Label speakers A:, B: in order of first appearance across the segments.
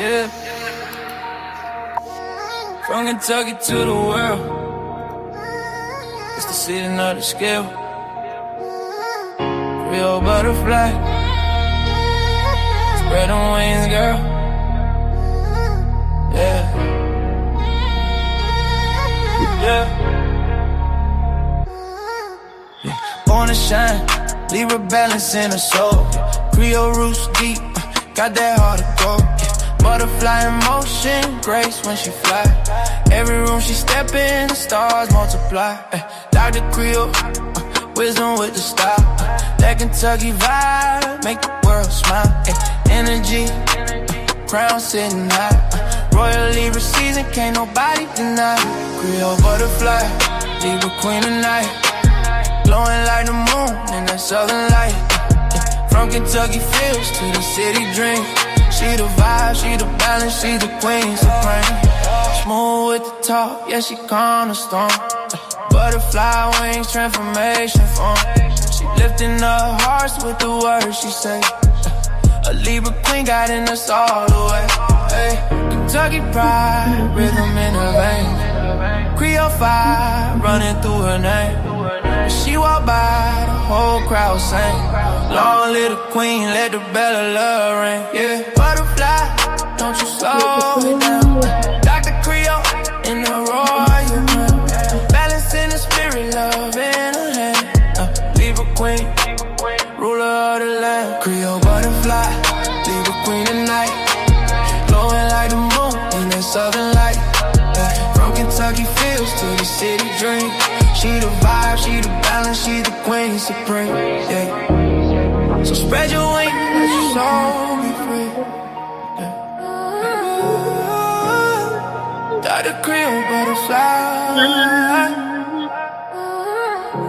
A: Yeah. From Kentucky to the world, it's the city, not the scale. Creole butterfly, spread them wings, girl. Yeah. Born to shine, Libra balance in her soul. Creole roots deep, got that heart of gold. Butterfly in motion, grace when she fly. Every room she step in, the stars multiply. Dr.Creole, wisdom with the style. That Kentucky vibe, make the world smile. Energy, crown sitting high. Royal Libra season, can't nobody deny. Creole butterfly, Libra queen tonight. Glowing like the moon in that southern light. From Kentucky fields to the city dream. She the vibe, she the balance, she the queen supreme. Smooth with the talk, yeah, she calm the storm. Butterfly wings, transformation form. She lifting up hearts with the words she say. A Libra queen guiding us all the way. Hey, Kentucky pride, rhythm in her veins. Creole fire running through her name. She walk by, the whole crowd sing. Long live the queen, let the bell of love ring. Yeah, butterfly, don't you slow it down. Dr.Creole in the royal crown. Balance in the spirit, love in her hand. Libra queen, ruler of the land. Creole butterfly, Libra queen tonight. Glowing like the moon in that southern light. From Kentucky fields to the city dream. She the vibe, she the balance, she the queen supreme, yeah. So spread your wings, let your soul be free, yeah. Dr.Creole butterfly,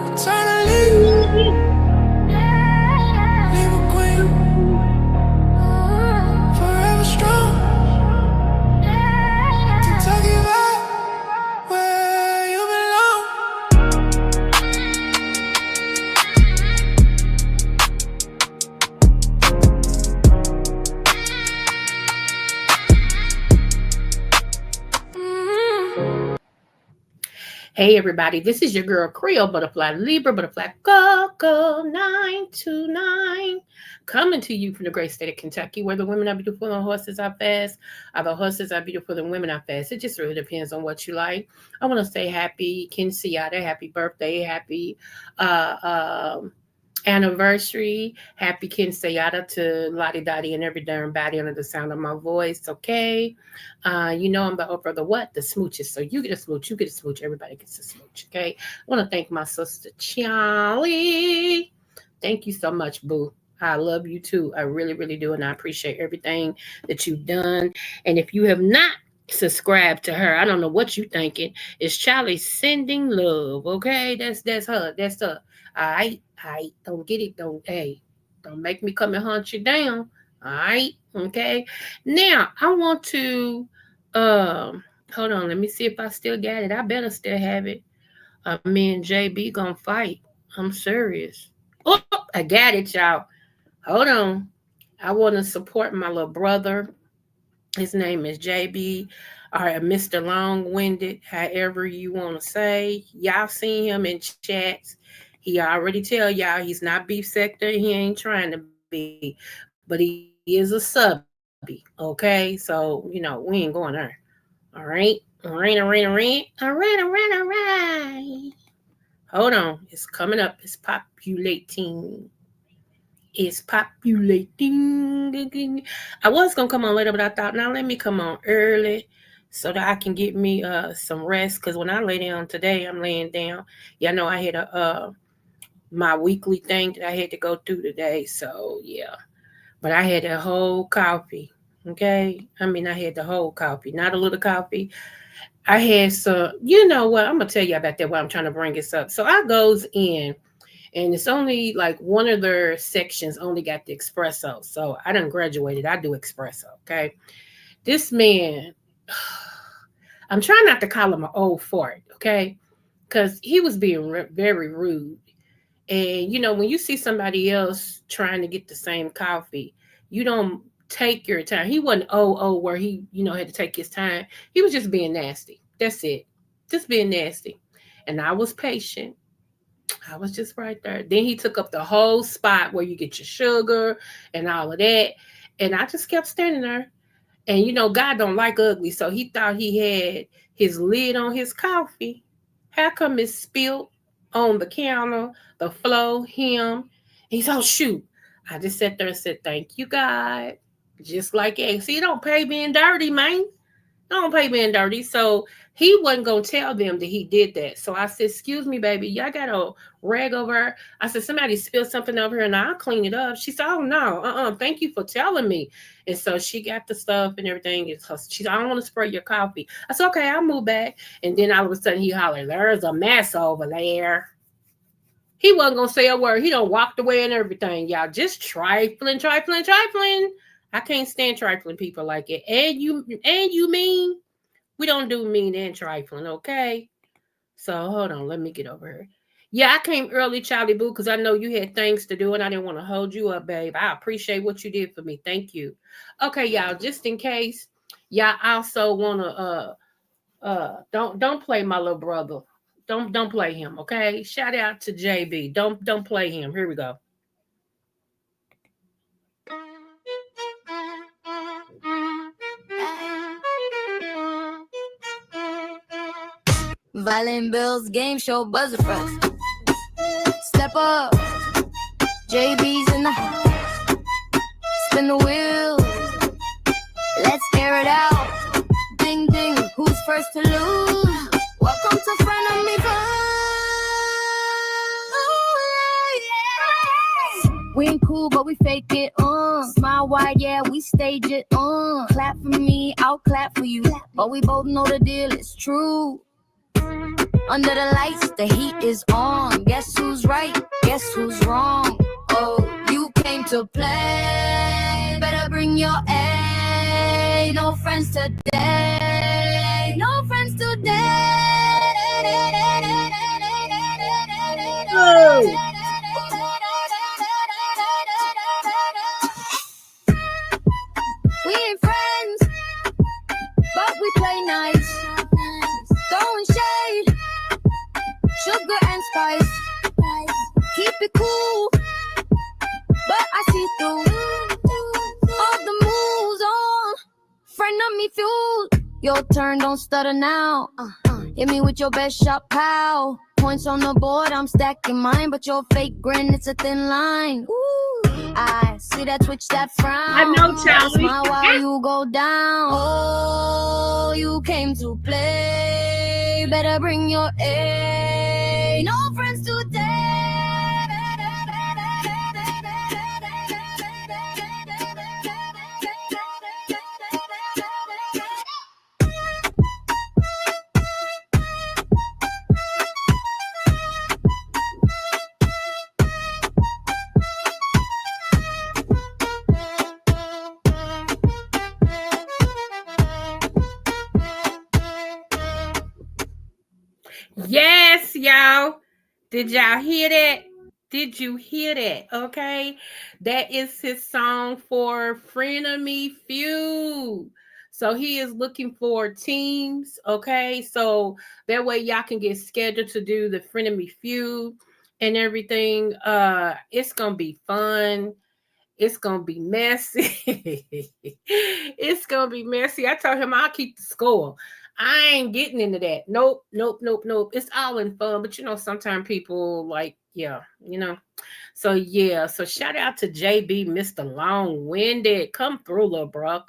A: eternally, Libra queen, forever strong. Kentucky vibe, where you belong.
B: Hey everybody, this is your girl Creole Butterfly, Libra Butterfly, Go 929, coming to you from the great state of Kentucky, where the women are beautiful and the horses are fast. The horses are beautiful and women are fast. It just really depends on what you like. I want to say happy Kinsiata, happy birthday, happy anniversary, happy Kinsiata to Lottie Dottie and every darn body under the sound of my voice, okay? You know I'm the Oprah, the what? The smooches. So you get a smooch, you get a smooch, everybody gets a smooch, okay? I want to thank my sister Charlie. Thank you so much, boo. I love you too. I really, really do. And I appreciate everything that you've done. And if you have not subscribed to her, I don't know what you're thinking. It's Charlie sending love, okay? That's her. That's her. I don't get it. Don't make me come and hunt you down. All right, okay. Now I want to hold on. Let me see if I still got it. I better still have it. Me and JB gonna fight. I'm serious. Oh, I got it, y'all. Hold on. I want to support my little brother. His name is JB. All right, Mr. Long-Winded, however you want to say. Y'all seen him in chats. He already tell y'all he's not beef sector. He ain't trying to be, but he is a subby. Okay, so we ain't going there. All right, all right. Hold on, it's coming up. It's populating. It's populating. I was gonna come on later, but I thought, now let me come on early so that I can get me some rest. Because when I lay down today, I'm laying down. Y'all know I had my weekly thing that I had to go through today. So yeah, but I had a whole coffee. Okay, I mean I had the whole coffee, not a little coffee. I had some. You know what? I'm gonna tell you about that. While I'm trying to bring this up. So I goes in. And it's only like one of their sections only got the espresso. So I done graduated. I do espresso. Okay. This man, I'm trying not to call him an old fart. Okay. Because he was being very rude. And, you know, when you see somebody else trying to get the same coffee, you don't take your time. He wasn't where he, had to take his time. He was just being nasty. That's it. Just being nasty. And I was patient. I was just right there. Then he took up the whole spot where you get your sugar and all of that. And I just kept standing there. And God don't like ugly. So he thought he had his lid on his coffee. How come it's spilled on the counter, the floor, him? He's, oh shoot. I just sat there and said, thank you, God. Just like that. See, don't pay being dirty, man. Don't pay being dirty. So he wasn't going to tell them that he did that. So I said, excuse me, baby, y'all got a rag over her? I said, somebody spilled something over here and I'll clean it up. She said, oh, no, thank you for telling me. And so she got the stuff and everything. She said, I don't want to spray your coffee. I said, okay, I'll move back. And then all of a sudden he hollered, there's a mess over there. He wasn't going to say a word. He done walked away and everything, y'all. Just trifling. I can't stand trifling people like it. And you mean? We don't do mean and trifling, okay? So hold on, let me get over here. Yeah, I came early, Charlie Boo, because I know you had things to do and I didn't want to hold you up, babe. I appreciate what you did for me. Thank you. Okay, y'all, just in case, y'all also wanna don't play my little brother. Don't play him, okay? Shout out to JB. Don't play him. Here we go.
C: Violin Bills game show buzzer press. Step up, JB's in the house. Spin the wheel, let's air it out. Ding ding, who's first to lose? Welcome to Frenemy Fun. We ain't cool, but we fake it. Smile wide, yeah, we stage it. Clap for me, I'll clap for you. But we both know the deal is true. Under the lights, the heat is on. Guess who's right? Guess who's wrong? Oh, you came to play. Better bring your A. No friends today. No friends today.
B: Oh.
C: We ain't friends, but we play nice. Throwing shade, sugar and spice. Keep it cool, but I see through all the moves on. Friend of me fuel. Your turn, don't stutter now. Hit me with your best shot, pal. Points on the board, I'm stacking mine, but your fake grin, it's a thin line. Ooh, I see that twitch, that frown.
B: I know, Charlie.
C: Smile while you go down. Oh, you came to play. Better bring your A. No friends today.
B: Yes, y'all. Did y'all hear that? Did you hear that? Okay. That is his song for Frenemy Feud. So he is looking for teams. Okay. So that way y'all can get scheduled to do the Frenemy Feud and everything. It's gonna be fun. It's gonna be messy. It's gonna be messy. I told him I'll keep the score. I ain't getting into that. Nope. It's all in fun, but sometimes people like, yeah. So yeah. So shout out to JB, Mr. Long-Winded. Come through, little bro.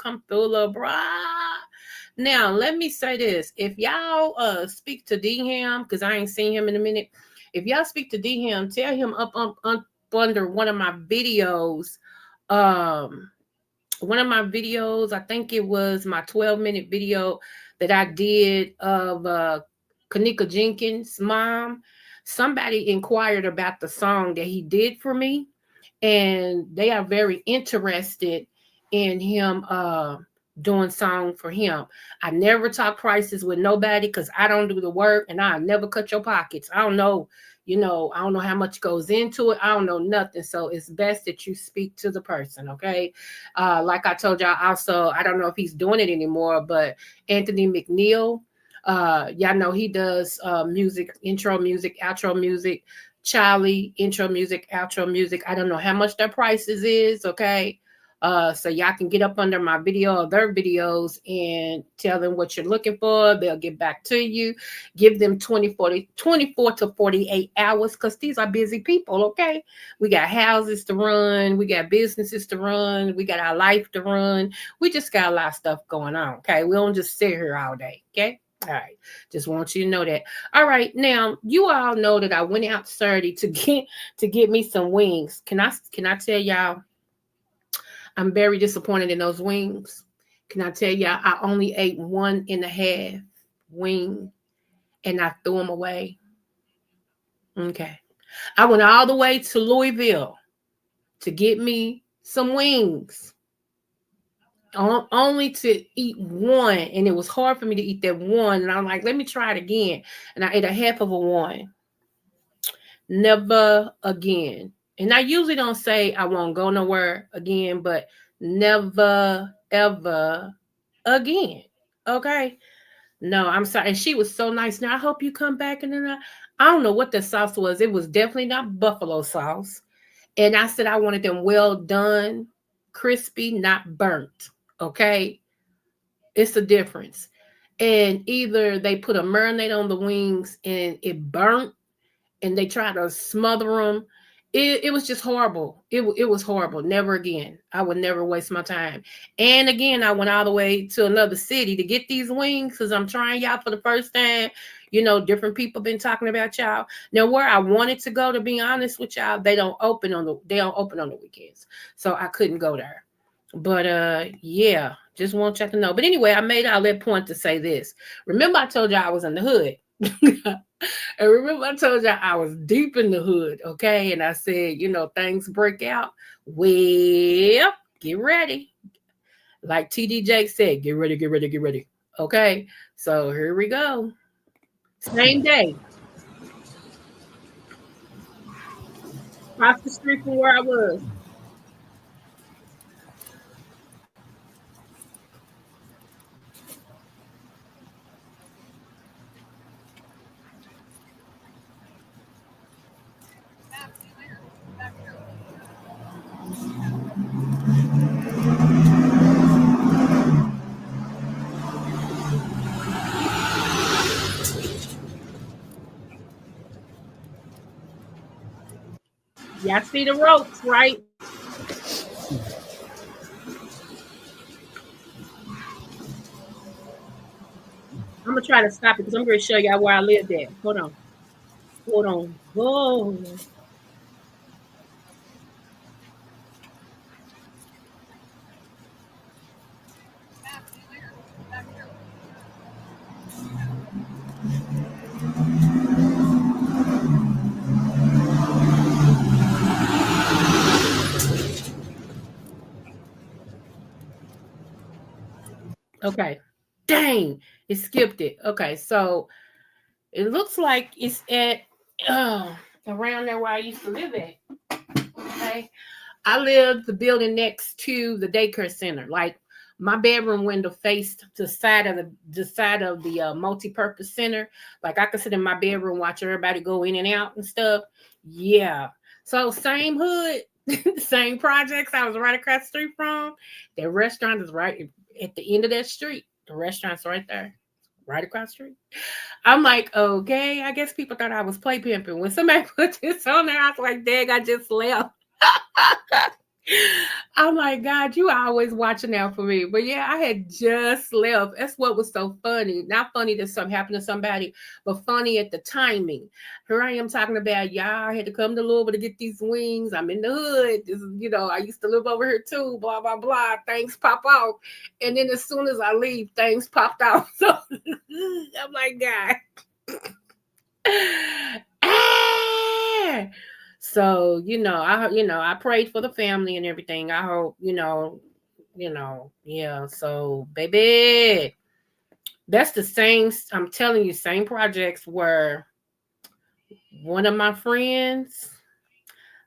B: Now let me say this: if y'all speak to D-Ham, because I ain't seen him in a minute. If y'all speak to D-Ham, tell him up under one of my videos. One of my videos, I think it was my 12-minute video that I did of Kanika Jenkins' mom. Somebody inquired about the song that he did for me, and they are very interested in him doing song for him. I never talk prices with nobody because I don't do the work, and I never cut your pockets. I don't know you know, I don't know how much goes into it. I don't know nothing. So it's best that you speak to the person. Okay. Like I told y'all also, I don't know if he's doing it anymore, but Anthony McNeil, y'all know he does music, intro music, outro music. Charlie, intro music, outro music. I don't know how much their prices is. Okay. So y'all can get up under my video or their videos and tell them what you're looking for. They'll get back to you. Give them 24 to 48 hours because these are busy people, okay? We got houses to run. We got businesses to run. We got our life to run. We just got a lot of stuff going on, okay? We don't just sit here all day, okay? All right. Just want you to know that. All right. Now, you all know that I went out Saturday to get me some wings. Can I tell y'all I'm very disappointed in those wings. Can I tell y'all, I only ate 1.5 wing and I threw them away. Okay. I went all the way to Louisville to get me some wings, only to eat one. And it was hard for me to eat that one. And I'm like, let me try it again. And I ate a half of a one. Never again. And I usually don't say I won't go nowhere again, but never, ever again. Okay. No, I'm sorry. And she was so nice. Now I hope you come back. And then I don't know what the sauce was. It was definitely not buffalo sauce. And I said I wanted them well done, crispy, not burnt. Okay. It's a difference. And either they put a marinade on the wings and it burnt, and they tried to smother them. It was just horrible. It was horrible. Never again. I would never waste my time. And again, I went all the way to another city to get these wings because I'm trying y'all for the first time. You know, different people been talking about y'all. Now, where I wanted to go, to be honest with y'all, they don't open on the weekends, so I couldn't go there. But yeah, just want y'all to know. But anyway, I made all that point to say this. Remember, I told y'all I was in the hood. And remember, I told you I was deep in the hood, okay? And I said, you know, things break out. Well, get ready. Like TD Jake said, get ready, get ready, get ready. Okay? So here we go. Same day. Across the street from where I was. Y'all see the ropes, right? I'm going to try to stop it because I'm going to show y'all where I lived at. Hold on. Hold on. Whoa. Okay. Dang. It skipped it. Okay. So it looks like it's at around there where I used to live at. Okay. I lived the building next to the daycare center. Like my bedroom window faced the side of the multi-purpose center. Like I could sit in my bedroom, watch everybody go in and out and stuff. Yeah. So same hood, same projects. I was right across the street from. The restaurant is right at the end of that street. The restaurant's right there, right across the street. I'm like, okay, I guess people thought I was play pimping. When somebody put this on there, I was like, dang, I just left. Oh my God, you are always watching out for me. But yeah, I had just left. That's what was so funny. Not funny that something happened to somebody, but funny at the timing. Here I am talking about, y'all, I had to come to Louisville to get these wings. I'm in the hood. This is, you know, I used to live over here too, blah, blah, blah. Things pop off. And then as soon as I leave, things popped off. So I'm like, God. Ah! So, I prayed for the family and everything. I hope, yeah. So, baby, that's the same, I'm telling you, same projects where One of my friends,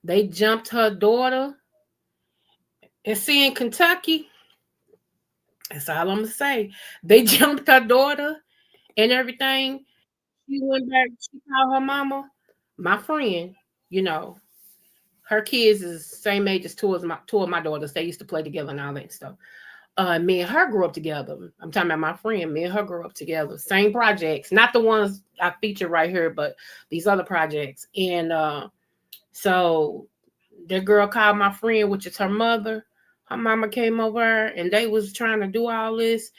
B: they jumped her daughter. And see, in Kentucky, that's all I'm gonna say. They jumped her daughter and everything. She went back. She called her mama, my friend. You know, her kids is same age as two of my daughters. They used to play together and all that stuff. Me and her grew up together. I'm talking about my friend. Me and her grew up together. Same projects, not the ones I feature right here, but these other projects. And so the girl called my friend, which is her mother. Her mama came over and they was trying to do all this.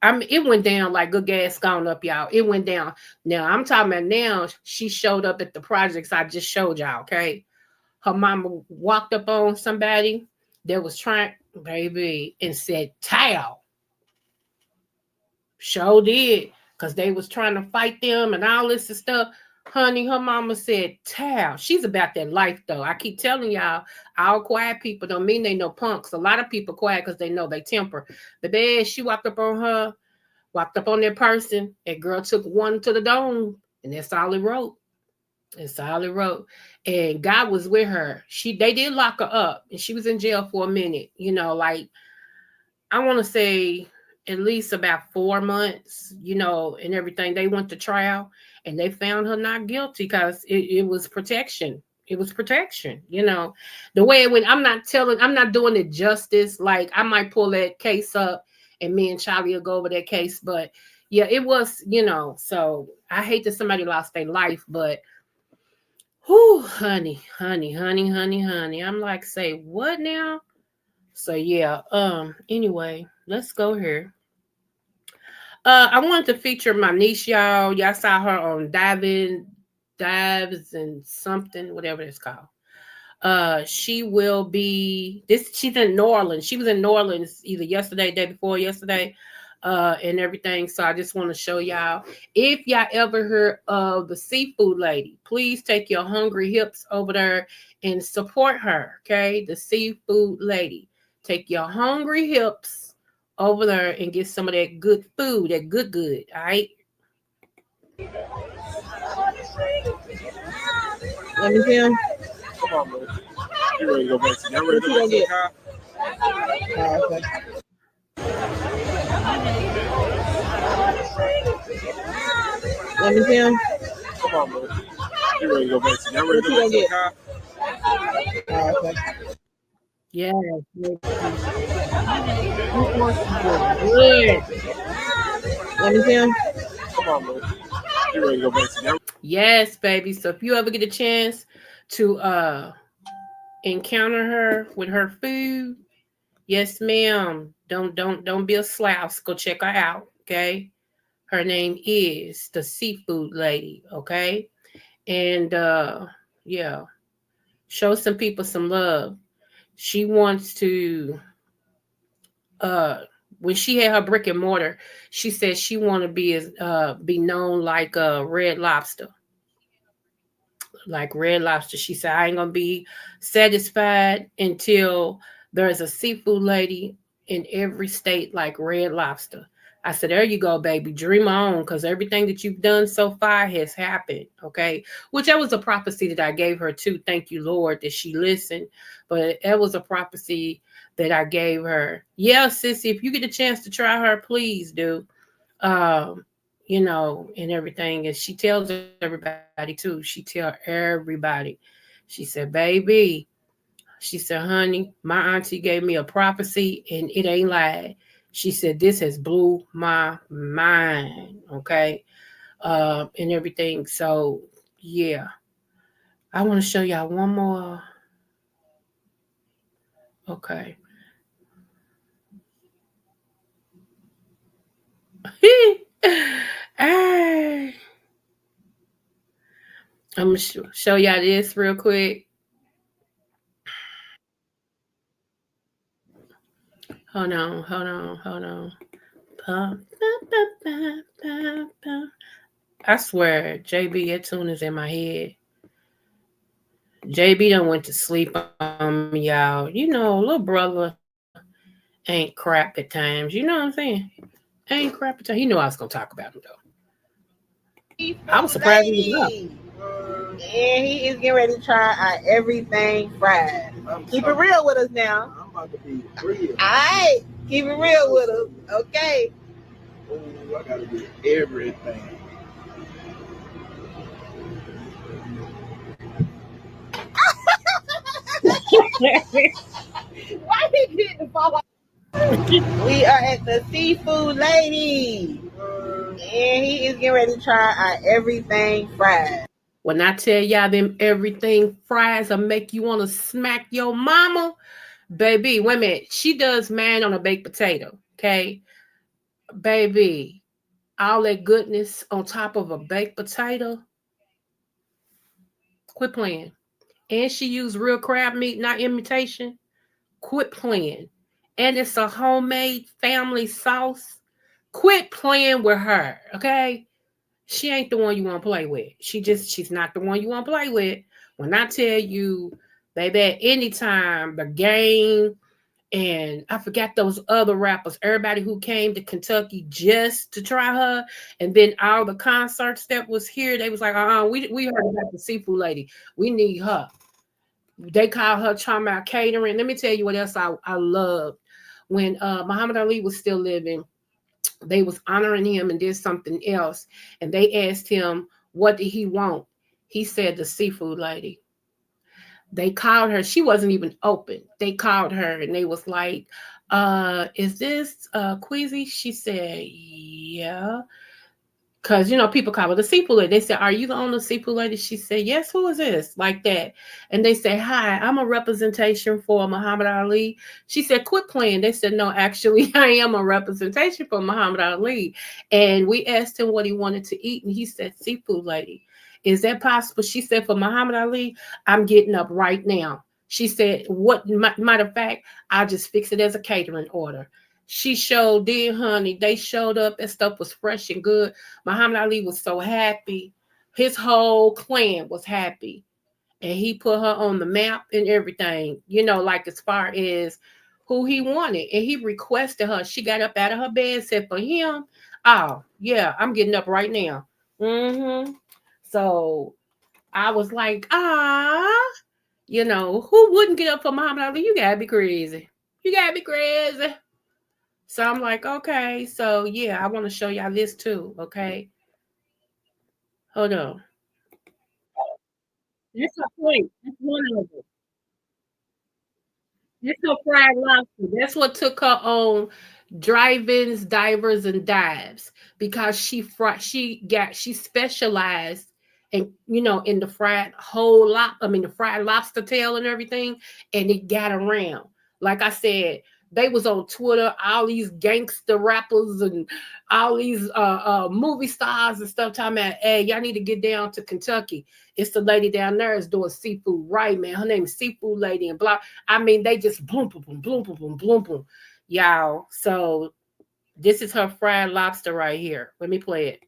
B: I mean, it went down like good gas gone up, y'all. It went down. Now I'm talking about now. She showed up at the projects I just showed y'all. Okay, her mama walked up on somebody that was trying, baby, and said, "Towel." Sure did, cause they was trying to fight them and all this and stuff. Honey, her mama said, "Towel." She's about that life, though. I keep telling y'all, all quiet people don't mean they know punks. A lot of people quiet because they know they temper. The bed, she walked up on her, walked up on that person. That girl took one to the dome, and that's all it wrote. That's all it wrote. And God was with her. They did lock her up, and she was in jail for a minute. Like I want to say at least about 4 months. And everything. They went to trial, and they found her not guilty because it was protection. It was protection. The way it went. I'm not doing it justice. Like I might pull that case up and me and Charlie will go over that case. But yeah, it was, so I hate that somebody lost their life, but whoo, honey, honey, honey, honey, honey. I'm like, say what now? So yeah, anyway, let's go here. I wanted to feature my niece, y'all. Y'all saw her on Dives and something, whatever it's called. She will be this. She's in New Orleans. She was in New Orleans either yesterday, day before yesterday, and everything. So I just want to show y'all. If y'all ever heard of the seafood lady, please take your hungry hips over there and support her. Okay, the seafood lady. Take your hungry hips over there and get some of that good food, that good. All right. Let me see him. Come on, man. You ready to go back to y'all ready to go back to the car? Okay. Let me see him. Come on, man. You ready to go back to y'all ready to go back to the car? Okay. Yeah. Good. Let me see him. Come on, man. You ready to go back to y'all? Yes, baby. So if you ever get a chance to encounter her with her food, yes, ma'am. Don't be a slouch. Go check her out. Okay. Her name is the seafood lady. Okay. And yeah, show some people some love. She wants to when she had her brick and mortar, she said she want to be known like a Red Lobster. Like Red Lobster. She said, I ain't gonna be satisfied until there's a seafood lady in every state like Red Lobster. I said, there you go, baby. Dream on, because everything that you've done so far has happened. Okay. Which that was a prophecy that I gave her too. Thank you, Lord, that she listened. But that was a prophecy that I gave her. Yeah, sissy, if you get a chance to try her, please do. Um, and everything. And she tells everybody too. She tell everybody. She said, baby, she said, honey, my auntie gave me a prophecy and it ain't lied. She said, this has blew my mind. Okay. And everything. So yeah. I want to show y'all one more. Okay. Hey. I'm gonna show y'all this real quick. Hold on. I swear, JB, that tune is in my head. JB done went to sleep on me, y'all. Little brother ain't crap at times. You know what I'm saying? Ain't crap at times. He knew I was gonna talk about him though. I was surprised he was up.
D: And he is getting ready to try our everything fried. Keep it real with us now.
E: I'm about to be real.
D: Alright, keep it real with us. Okay.
E: Oh, I gotta get everything.
D: Why he getting the fall? We are at the Seafood Lady. And he is getting ready to try our everything fried.
B: When I tell y'all them everything fries will make you want to smack your mama, baby, wait a minute. She does man on a baked potato, okay? Baby, all that goodness on top of a baked potato. Quit playing. And she used real crab meat, not imitation. Quit playing. And it's a homemade family sauce. Quit playing with her, okay? She ain't the one you want to play with. She's not the one you want to play with. When I tell you, baby, at any time, the game, and I forgot those other rappers, everybody who came to Kentucky just to try her, and then all the concerts that was here, they was like, we heard about the Seafood Lady. We need her. They call her Charmouth Catering. Let me tell you what else I loved. When Muhammad Ali was still living, they was honoring him and did something else. And they asked him, what did he want? He said, the Seafood Lady. They called her. She wasn't even open. They called her and they was like, is this Queasy? She said, yeah. Because, people call her the Seafood Lady. They said, are you the owner of Seafood Lady? She said, yes, who is this? Like that. And they said, hi, I'm a representation for Muhammad Ali. She said, quit playing. They said, no, actually, I am a representation for Muhammad Ali. And we asked him what he wanted to eat. And he said, Seafood Lady. Is that possible? She said, for Muhammad Ali, I'm getting up right now. She said, what, matter of fact, I'll just fix it as a catering order. She showed did, honey. They showed up and stuff was fresh and good. Muhammad Ali was so happy. His whole clan was happy. And he put her on the map and everything, like as far as who he wanted. And he requested her. She got up out of her bed, said for him, oh, yeah, I'm getting up right now. So I was like, who wouldn't get up for Muhammad Ali? You gotta be crazy. You gotta be crazy. So I'm like, okay, so yeah, I want to show y'all this too, okay? Hold on. That's a point. That's one of them. That's her fried lobster. That's what took her on drive-ins, divers, and dives because she specialized in the the fried lobster tail and everything, and it got around. Like I said, they was on Twitter, all these gangster rappers and all these movie stars and stuff talking about, hey, y'all need to get down to Kentucky. It's the lady down there is doing seafood right, man. Her name is Seafood Lady and blah. I mean, they just bloom, boom, boom, bloom, boom, boom, bloom, boom. Y'all. So this is her fried lobster right here. Let me play it.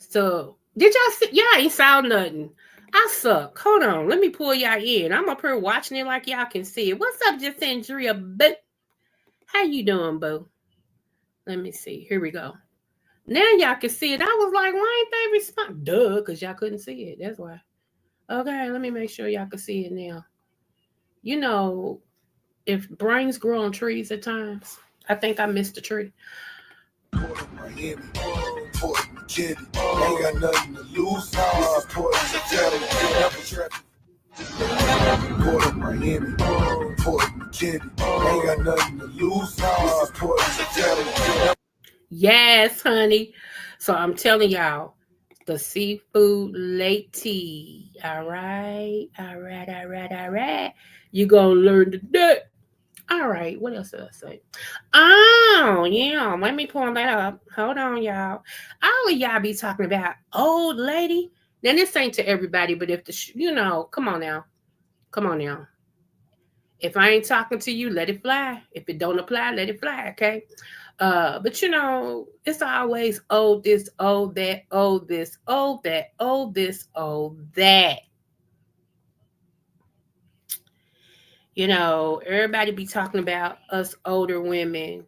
B: So did y'all see? Y'all ain't saw nothing. I suck. Hold on. Let me pull y'all in. I'm up here watching it like y'all can see it. What's up, Jasandria? But how you doing, boo? Let me see. Here we go. Now y'all can see it. I was like, why ain't they respond? Duh, because y'all couldn't see it. That's why. Okay, let me make sure y'all can see it now. If brains grow on trees at times, I think I missed a tree.
E: Miami, Port McKinney, ain't got nothing to lose. This is Port McKinney, Port of Miami, Port McKinney, ain't got nothing to lose. This is Port McKinney.
B: Yes, honey. So I'm telling y'all, the Seafood Lady. All right. You gonna learn today. All right, what else did I say? Oh, yeah, let me pull that up. Hold on, y'all. All of y'all be talking about old lady. Now, this ain't to everybody, but if come on now. Come on now. If I ain't talking to you, let it fly. If it don't apply, let it fly, okay? But it's always this, that, this, that. Everybody be talking about us older women.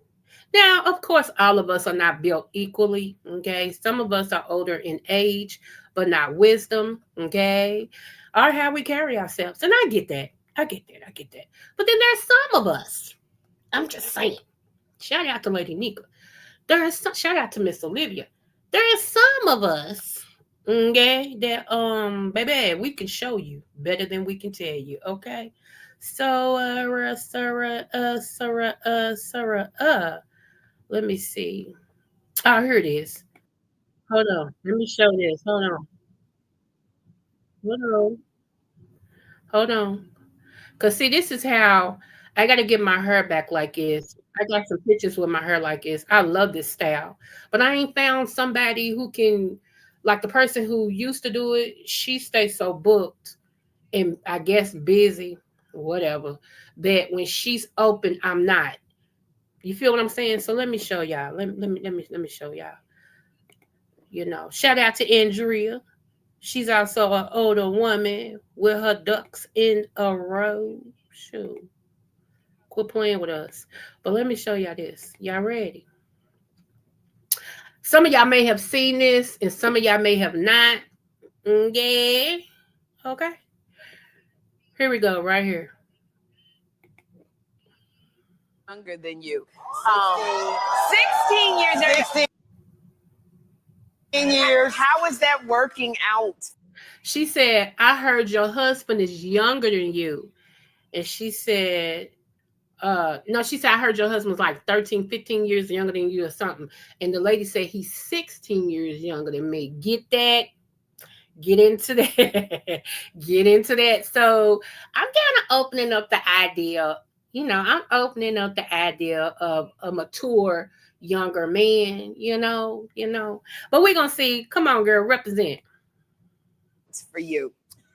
B: Now, of course, all of us are not built equally. Okay. Some of us are older in age, but not wisdom. Okay. Or how we carry ourselves. And I get that. I get that. I get that. But then there's some of us. I'm just saying. Shout out to Lady Nika. Shout out to Miss Olivia. There is some of us, okay, that baby, we can show you better than we can tell you, okay? So let me see. Oh, here it is. Hold on. Let me show this. Hold on. Hold on. Hold on. Cause see, this is how I gotta get my hair back like this. I got some pictures with my hair like this. I love this style. But I ain't found somebody who can like the person who used to do it, she stays so booked and I guess busy, whatever, that when she's open, I'm not. You feel what I'm saying? So let me show y'all. Let me show y'all. Shout out to Andrea. She's also an older woman with her ducks in a row. Shoot. Quit playing with us. But let me show y'all this. Y'all ready? Some of y'all may have seen this and some of y'all may have not. Yeah. Okay. Here we go, right here.
F: Younger than you. 16 years.
D: 16 years.
F: How is that working out?
B: She said, I heard your husband is younger than you. And she said, no, she said, I heard your husband was like 13, 15 years younger than you or something. And the lady said he's 16 years younger than me. Get that? Get into that. Get into that. So I'm kind of opening up the idea. I'm opening up the idea of a mature younger man. But we're gonna see. Come on, girl, represent.
F: It's for you.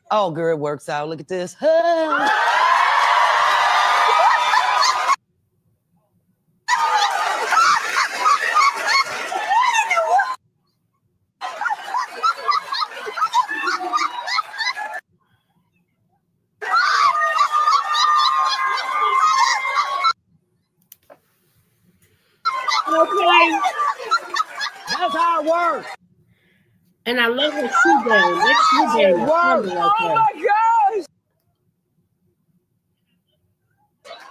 G: Oh, girl, it works out. Look at this.
B: Okay.
G: That's how it works.
B: And I love her shoe game. That shoe game is humble like
F: Oh
B: that.
F: my gosh!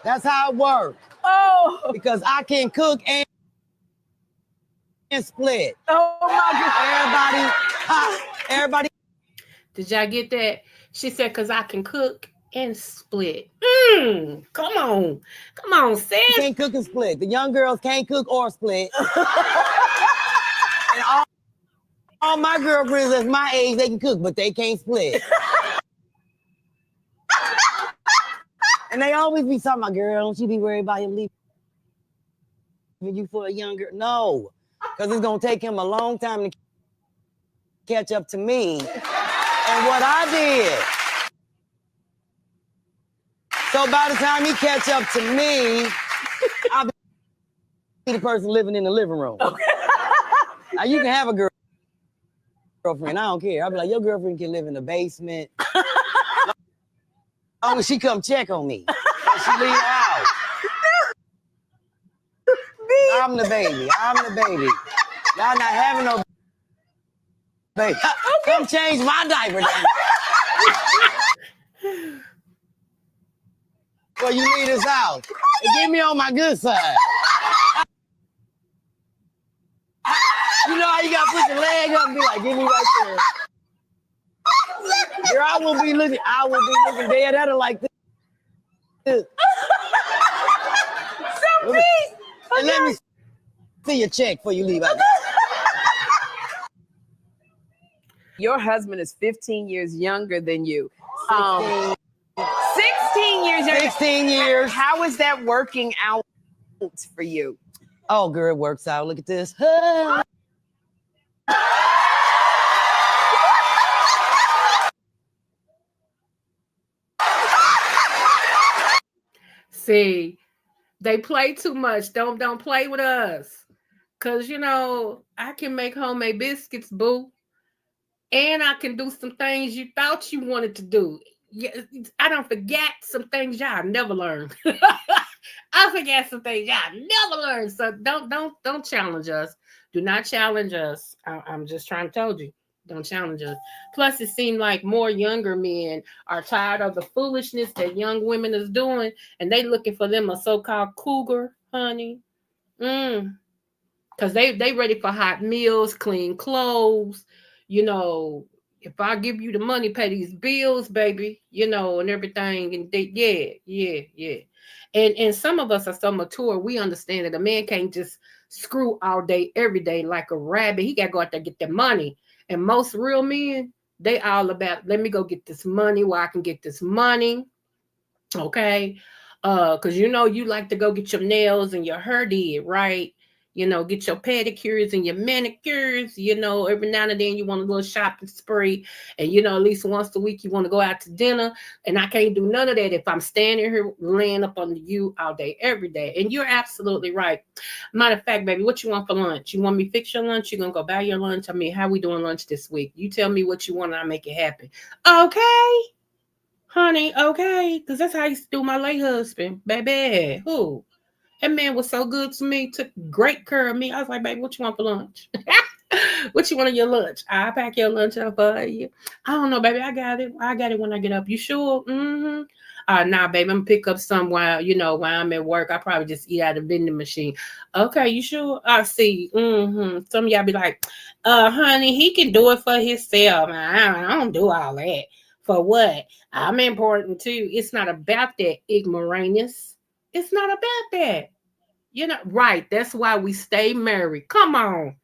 G: That's how it works.
F: Oh,
G: Because I can cook and split.
F: oh my gosh!
G: Everybody.
B: Did y'all get that? She said, because I can cook and split. Come on. Come on, sis.
G: Can't cook and split. The young girls can't cook or split. And all my girlfriends that's my age, they can cook, but they can't split. And they always be talking about, girl, don't you be worried about him leaving you for a younger. No, because it's going to take him a long time to catch up to me and what I did. So by the time he catch up to me, I'll be the person living in the living room. Now you can have a girlfriend, I don't care. I'll be like, your girlfriend can live in the basement. As long as she come check on me. She leave the house. I'm the baby. Y'all not having no baby. Come change my diaper then. Well, you leave this house. And get me on my good side. You know how you gotta put your leg up and be like, get me right there. Girl, I will be looking dead at her like this.
F: So me.
G: And let me see your check before you leave out.
F: Your husband is 15 years younger than you.
G: 16
F: years younger.
G: 16 years.
F: How is that working out for you?
G: Oh, girl, it works out. Look at this.
B: See, they play too much. Don't play with us. Cause I can make homemade biscuits, boo. And I can do some things you thought you wanted to do. Yeah, I don't forget some things y'all never learn. I forget some things y'all never learn. So don't challenge us. Do not challenge us. I'm just trying to tell you. Don't challenge us. Plus, it seemed like more younger men are tired of the foolishness that young women is doing, and they looking for them a so-called cougar, honey. Because they ready for hot meals, clean clothes, you know. If I give you the money, pay these bills, baby, you know, and everything. And they, yeah. And some of us are so mature, we understand that a man can't just screw all day, every day like a rabbit. He got to go out there and get the money. And most real men, they all about, let me go get this money where I can get this money. Okay. Because you know you like to go get your nails and your hair did, right? You know, get your pedicures and your manicures. You know, every now and then you want a little shopping spree, and you know, at least once a week you want to go out to dinner. And I can't do none of that if I'm standing here laying up under you all day, every day. And you're absolutely right. Matter of fact, baby, what you want for lunch? You want me to fix your lunch? You're gonna go buy your lunch. I mean, how we doing lunch this week? You tell me what you want, and I make it happen. Okay. Honey, okay, because that's how I used to do my late husband, baby. Who? That man was so good to me, took great care of me. I was like, baby, what you want for lunch? What you want on your lunch? I'll pack your lunch up for you. I don't know, baby. I got it. I got it when I get up. You sure? Mm-hmm. Nah, baby, I'm gonna pick up some while, you know, while I'm at work. I probably just eat out of the vending machine. Okay, you sure? I see. Mm-hmm. Some of y'all be like, honey, he can do it for himself. I don't do all that. For what? I'm important too. It's not about that, ignoramus. It's not about that. You know, right. That's why we stay married. Come on.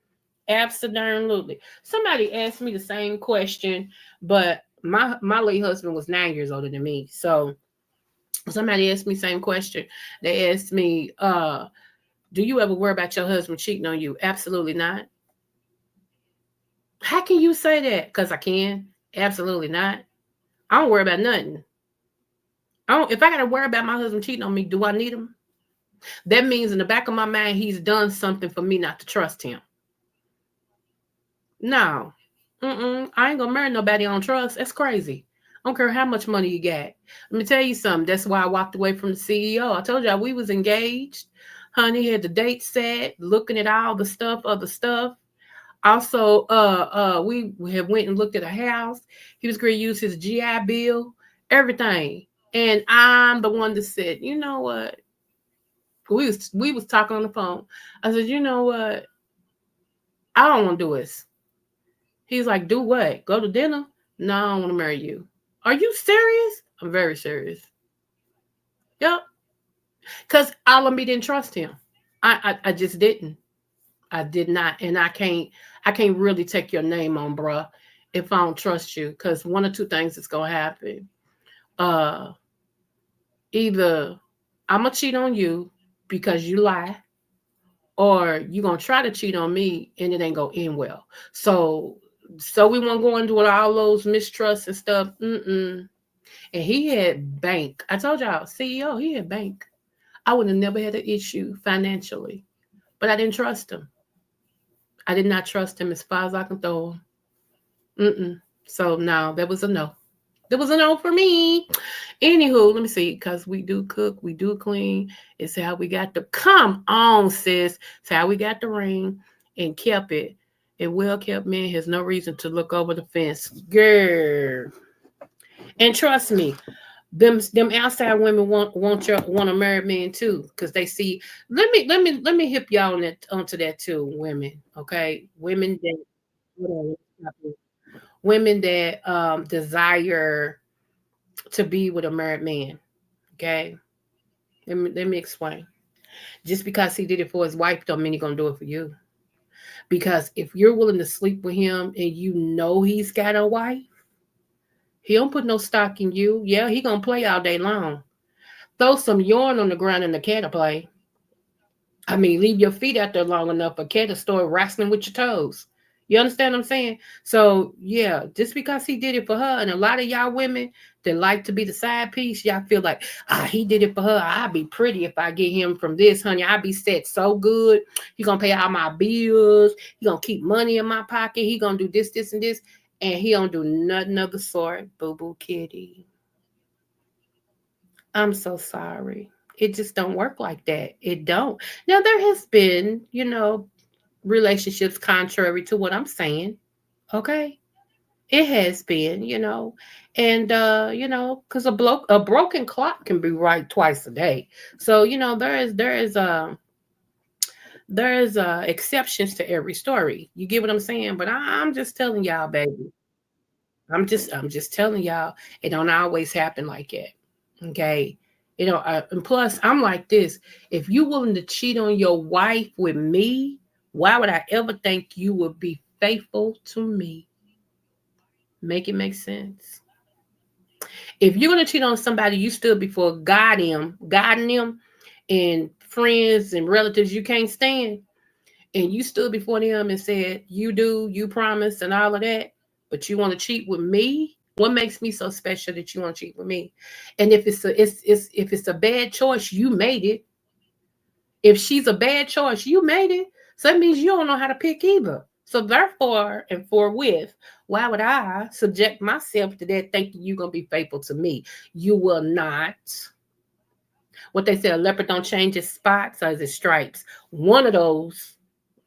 B: Absolutely. Somebody asked me the same question, but my late husband was 9 years older than me. So somebody asked me the same question. They asked me, do you ever worry about your husband cheating on you? Absolutely not. How can you say that? Because I can. Absolutely not. I don't worry about nothing. If I gotta worry about my husband cheating on me, do I need him? That means in the back of my mind, he's done something for me not to trust him. No. I ain't gonna marry nobody on trust. That's crazy. I don't care how much money you got. Let me tell you something. That's why I walked away from the CEO. I told y'all we was engaged. Honey had the date set, looking at all the stuff, other stuff. Also, we have went and looked at a house. He was going to use his GI Bill, everything. And I'm the one that said, you know what? We was talking on the phone. I said, you know what? I don't want to do this. He's like, do what? Go to dinner? No, I don't want to marry you. Are you serious? I'm very serious. Yep. Because all of me didn't trust him. I just didn't. I did not. And I can't really take your name on, bruh, if I don't trust you. Because one or two things is gonna happen. Either I'm gonna cheat on you because you lie, or you're gonna try to cheat on me and it ain't gonna end well. So we won't go into all those mistrusts and stuff. And he had bank. I told y'all, CEO, he had bank. I would have never had an issue financially, but I didn't trust him. I did not trust him as far as I can throw him. So no, that was a no. That was a no for me. Anywho, let me see, because we do cook, we do clean. It's how we got the, come on, sis. It's how we got the ring and kept it. A well-kept man has no reason to look over the fence. Girl. And trust me, them outside women want a married man too, because they see. Let me hip y'all on that, onto that too, women. Okay, women that desire to be with a married man. Okay, let me explain. Just because he did it for his wife don't mean he's gonna do it for you. Because if you're willing to sleep with him and you know he's got a wife, he don't put no stock in you. Yeah, he gonna play all day long. Throw some yarn on the ground and the cat will play. I mean, leave your feet out there long enough, a cat will start wrestling with your toes. You understand what I'm saying? So yeah, just because he did it for her, and a lot of y'all women that like to be the side piece, y'all feel like, he did it for her. I'll be pretty if I get him from this, honey. I'll be set so good. He gonna pay all my bills. He gonna keep money in my pocket. He gonna do this, and this, and he don't do nothing of the sort. Boo boo kitty. I'm so sorry. It just don't work like that. It don't. Now there has been, relationships contrary to what I'm saying. Okay. It has been, and because a broken clock can be right twice a day. So, there is exceptions to every story. You get what I'm saying? But I'm just telling y'all, baby. I'm just telling y'all, it don't always happen like that. Okay. And plus I'm like this. If you willing to cheat on your wife with me, why would I ever think you would be faithful to me? Make it make sense. If you're gonna cheat on somebody you stood before guiding them, and friends and relatives you can't stand, and you stood before them and said you promise and all of that, but you want to cheat with me. What makes me so special that you want to cheat with me? And if it's a bad choice, you made it. If she's a bad choice, you made it. So that means you don't know how to pick either. So therefore and forthwith, why would I subject myself to that thinking you're gonna be faithful to me? You will not. What they say, a leopard don't change its spots or its stripes. One of those,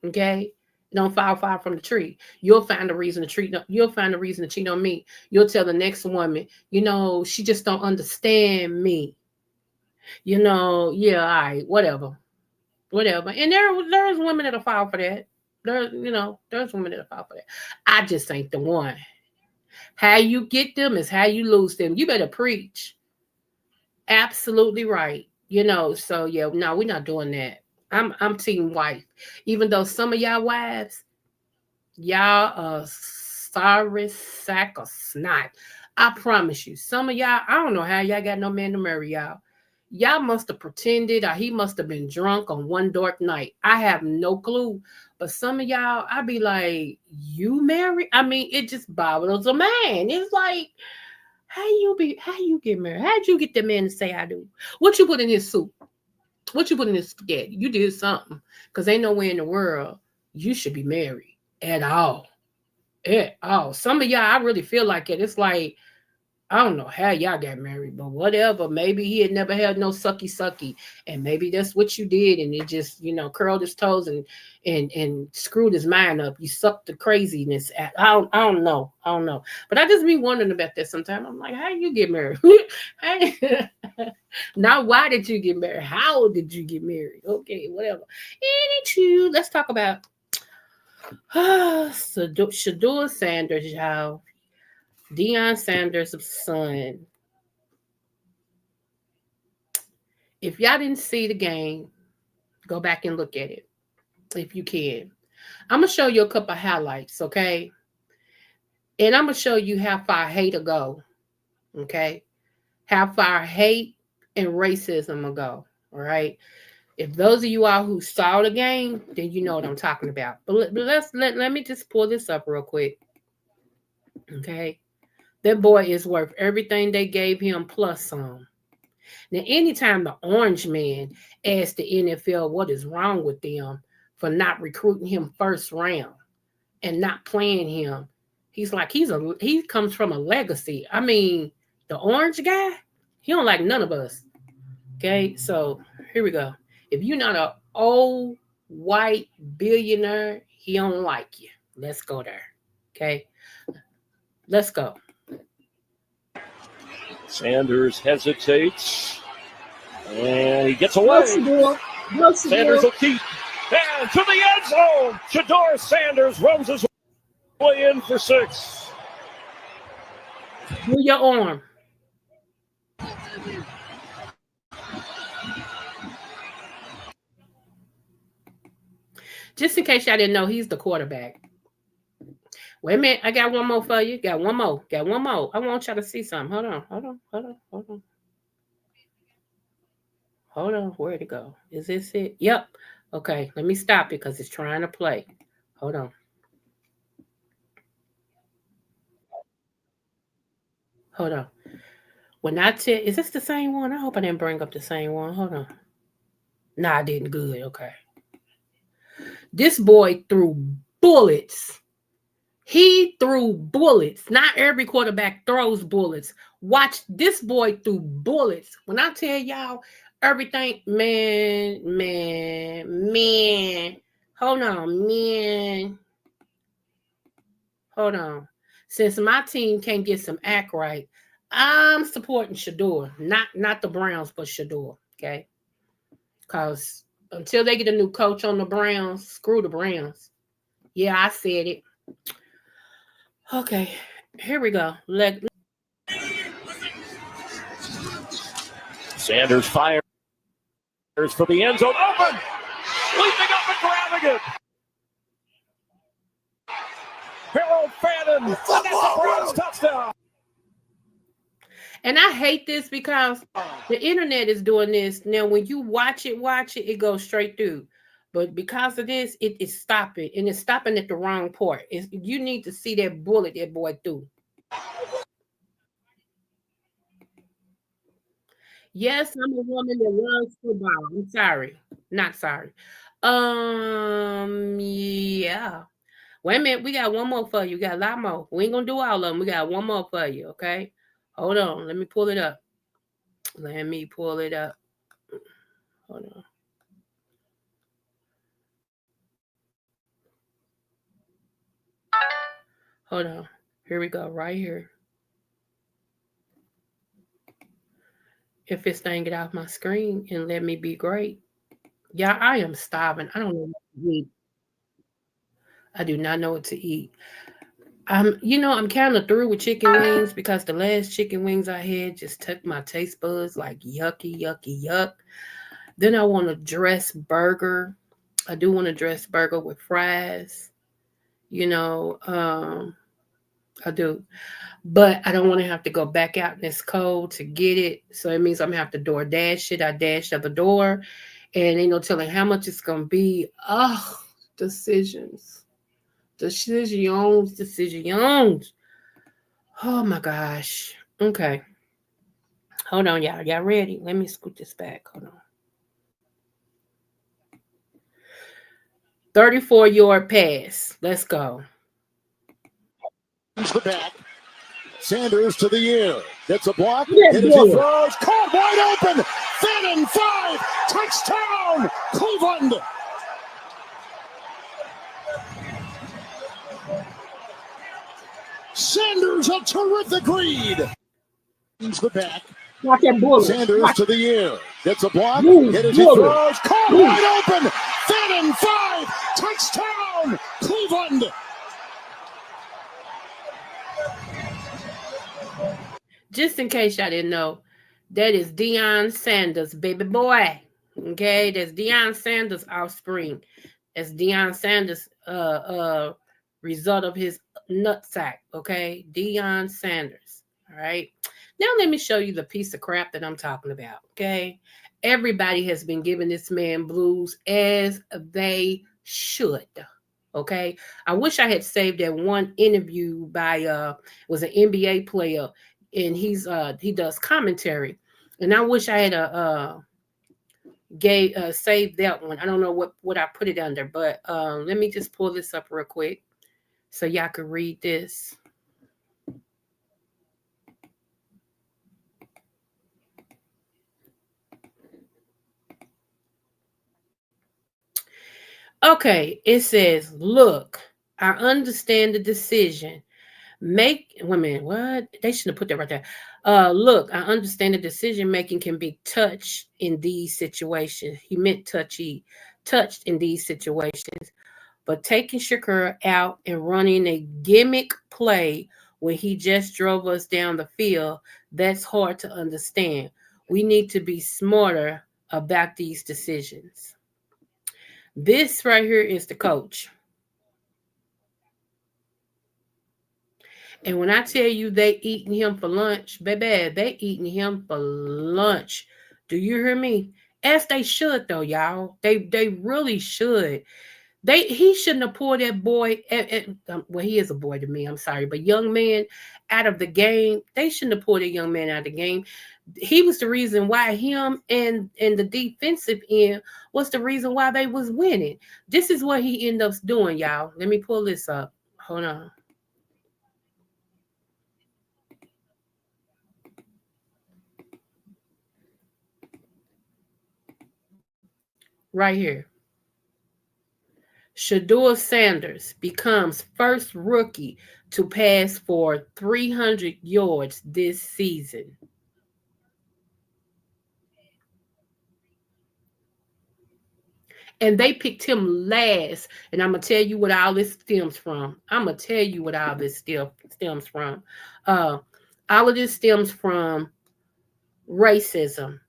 B: okay, don't fall far from the tree. You'll find a reason to treat. You'll find a reason to cheat on me. You'll tell the next woman, she just don't understand me. Yeah, all right, whatever. And there's women that'll fall for that. There's women that'll fall for that. I just ain't the one. How you get them is how you lose them. You better preach. Absolutely right. So yeah, no, we're not doing that. I'm team wife. Even though some of y'all wives, y'all a sorry sack of snot. I promise you, some of y'all, I don't know how y'all got no man to marry y'all. Y'all must have pretended, or he must have been drunk on one dark night. I have no clue. But some of y'all, I be like, you married? I mean, it just boggles a man. It's like, how you get married? How'd you get the man to say I do? What you put in his soup? What you put in his spaghetti? You did something. Because ain't nowhere in the world you should be married at all. At all. Some of y'all, I really feel like it. It's like, I don't know how y'all got married, but whatever. Maybe he had never had no sucky, and maybe that's what you did, and it just curled his toes and screwed his mind up. You sucked the craziness out. I don't know. But I just be wondering about that sometimes. I'm like, how you get married? Not why did you get married? How did you get married? Okay, whatever. Anywho, let's talk about Shedeur Sanders, y'all. Deion Sanders' son. If y'all didn't see the game, go back and look at it if you can. I'm going to show you a couple of highlights, okay? And I'm going to show you how far hate will go, okay? How far hate and racism will go, all right? If those of you all who saw the game, then you know what I'm talking about. But let me just pull this up real quick, okay? That boy is worth everything they gave him plus some. Now, anytime the orange man asked the NFL what is wrong with them for not recruiting him first round and not playing him, he's like, he comes from a legacy. I mean, the orange guy, he don't like none of us. Okay, so here we go. If you're not an old white billionaire, he don't like you. Let's go there. Okay, let's go.
H: Sanders hesitates, and he gets away. Sanders will keep. And to the end zone, Shedeur Sanders runs his way in for 6.
B: Do your arm. Just in case y'all didn't know, he's the quarterback. Wait a minute, I got one more for you. Got one more. I want y'all to see something. Hold on. Where'd it go? Is this it? Yep. Okay, let me stop it because it's trying to play. Hold on. When I tell, is this the same one? I hope I didn't bring up the same one. Hold on. Nah, I didn't. Good. Okay. This boy threw bullets He threw bullets. Not every quarterback throws bullets. Watch, this boy threw bullets. When I tell y'all everything, man. Hold on. Since my team can't get some act right, I'm supporting Shedeur. Not the Browns, but Shedeur. Okay. Because until they get a new coach on the Browns, screw the Browns. Yeah, I said it. Okay, here we go.
H: Sanders fires for the end zone. Open! Leaping up and grabbing it. Harold Fannin. That's a Browns touchdown.
B: And I hate this because the internet is doing this. Now, when you watch it, it goes straight through. But because of this, it is stopping. And it's stopping at the wrong part. You need to see that bullet that boy threw. Yes, I'm a woman that loves football. I'm sorry. Not sorry. Yeah. Wait a minute. We got one more for you. We got a lot more. We ain't going to do all of them. We got one more for you, okay? Hold on. Let me pull it up. Hold on. Hold on. Here we go. Right here. If this thing get off my screen and let me be great. Yeah, I am starving. I don't know what to eat. I do not know what to eat. I'm kind of through with chicken wings because the last chicken wings I had just took my taste buds like yucky, yuck. Then I want a dressed burger. I do want a dressed burger with fries. I do. But I don't want to have to go back out in this cold to get it. So it means I'm going to have to DoorDash it. I dashed at the door. And ain't no telling how much it's going to be. Oh, decisions. Oh, my gosh. Okay. Hold on, y'all. Y'all ready? Let me scoot this back. Hold on. 34-yard pass. Let's go.
E: The back. Sanders to the air. Gets a block. Hit as he throws. Caught wide open. Fannin 5. Touchdown. Cleveland. Sanders a terrific read. The back. Sanders to the air. Gets a block. Hit as he throws. Caught wide open. Fannin 5. Touchdown. Cleveland.
B: Just in case y'all didn't know, that is Deion Sanders, baby boy. Okay, that's Deion Sanders' offspring. That's Deion Sanders' result of his nutsack. Okay, Deion Sanders. All right. Now let me show you the piece of crap that I'm talking about. Okay, everybody has been giving this man blues as they should. Okay, I wish I had saved that one interview by was an NBA player. And he does commentary, and I wish I had saved that one. I don't know what I put it under, but let me just pull this up real quick so y'all can read this. Okay, it says, "Look, I understand the decision. Wait a minute, what? They shouldn't have put that right there. Look, I understand the decision making can be touched in these situations." He meant touched in these situations. But taking Shedeur out and running a gimmick play when he just drove us down the field, that's hard to understand. We need to be smarter about these decisions. This right here is the coach. And when I tell you they eating him for lunch, baby, they eating him for lunch. Do you hear me? As they should, though, y'all. They really should. He shouldn't have pulled that boy. Well, he is a boy to me. I'm sorry, but young man out of the game. They shouldn't have pulled that young man out of the game. He was the reason why him and the defensive end was the reason why they was winning. This is what he ended up doing, y'all. Let me pull this up. Hold on. right here. Shedeur Sanders becomes first rookie to pass for 300 yards this season. And they picked him last. And I'm going to tell you what all this stems from. I'm going to tell you what all this stems from. Uh, all of this stems from racism.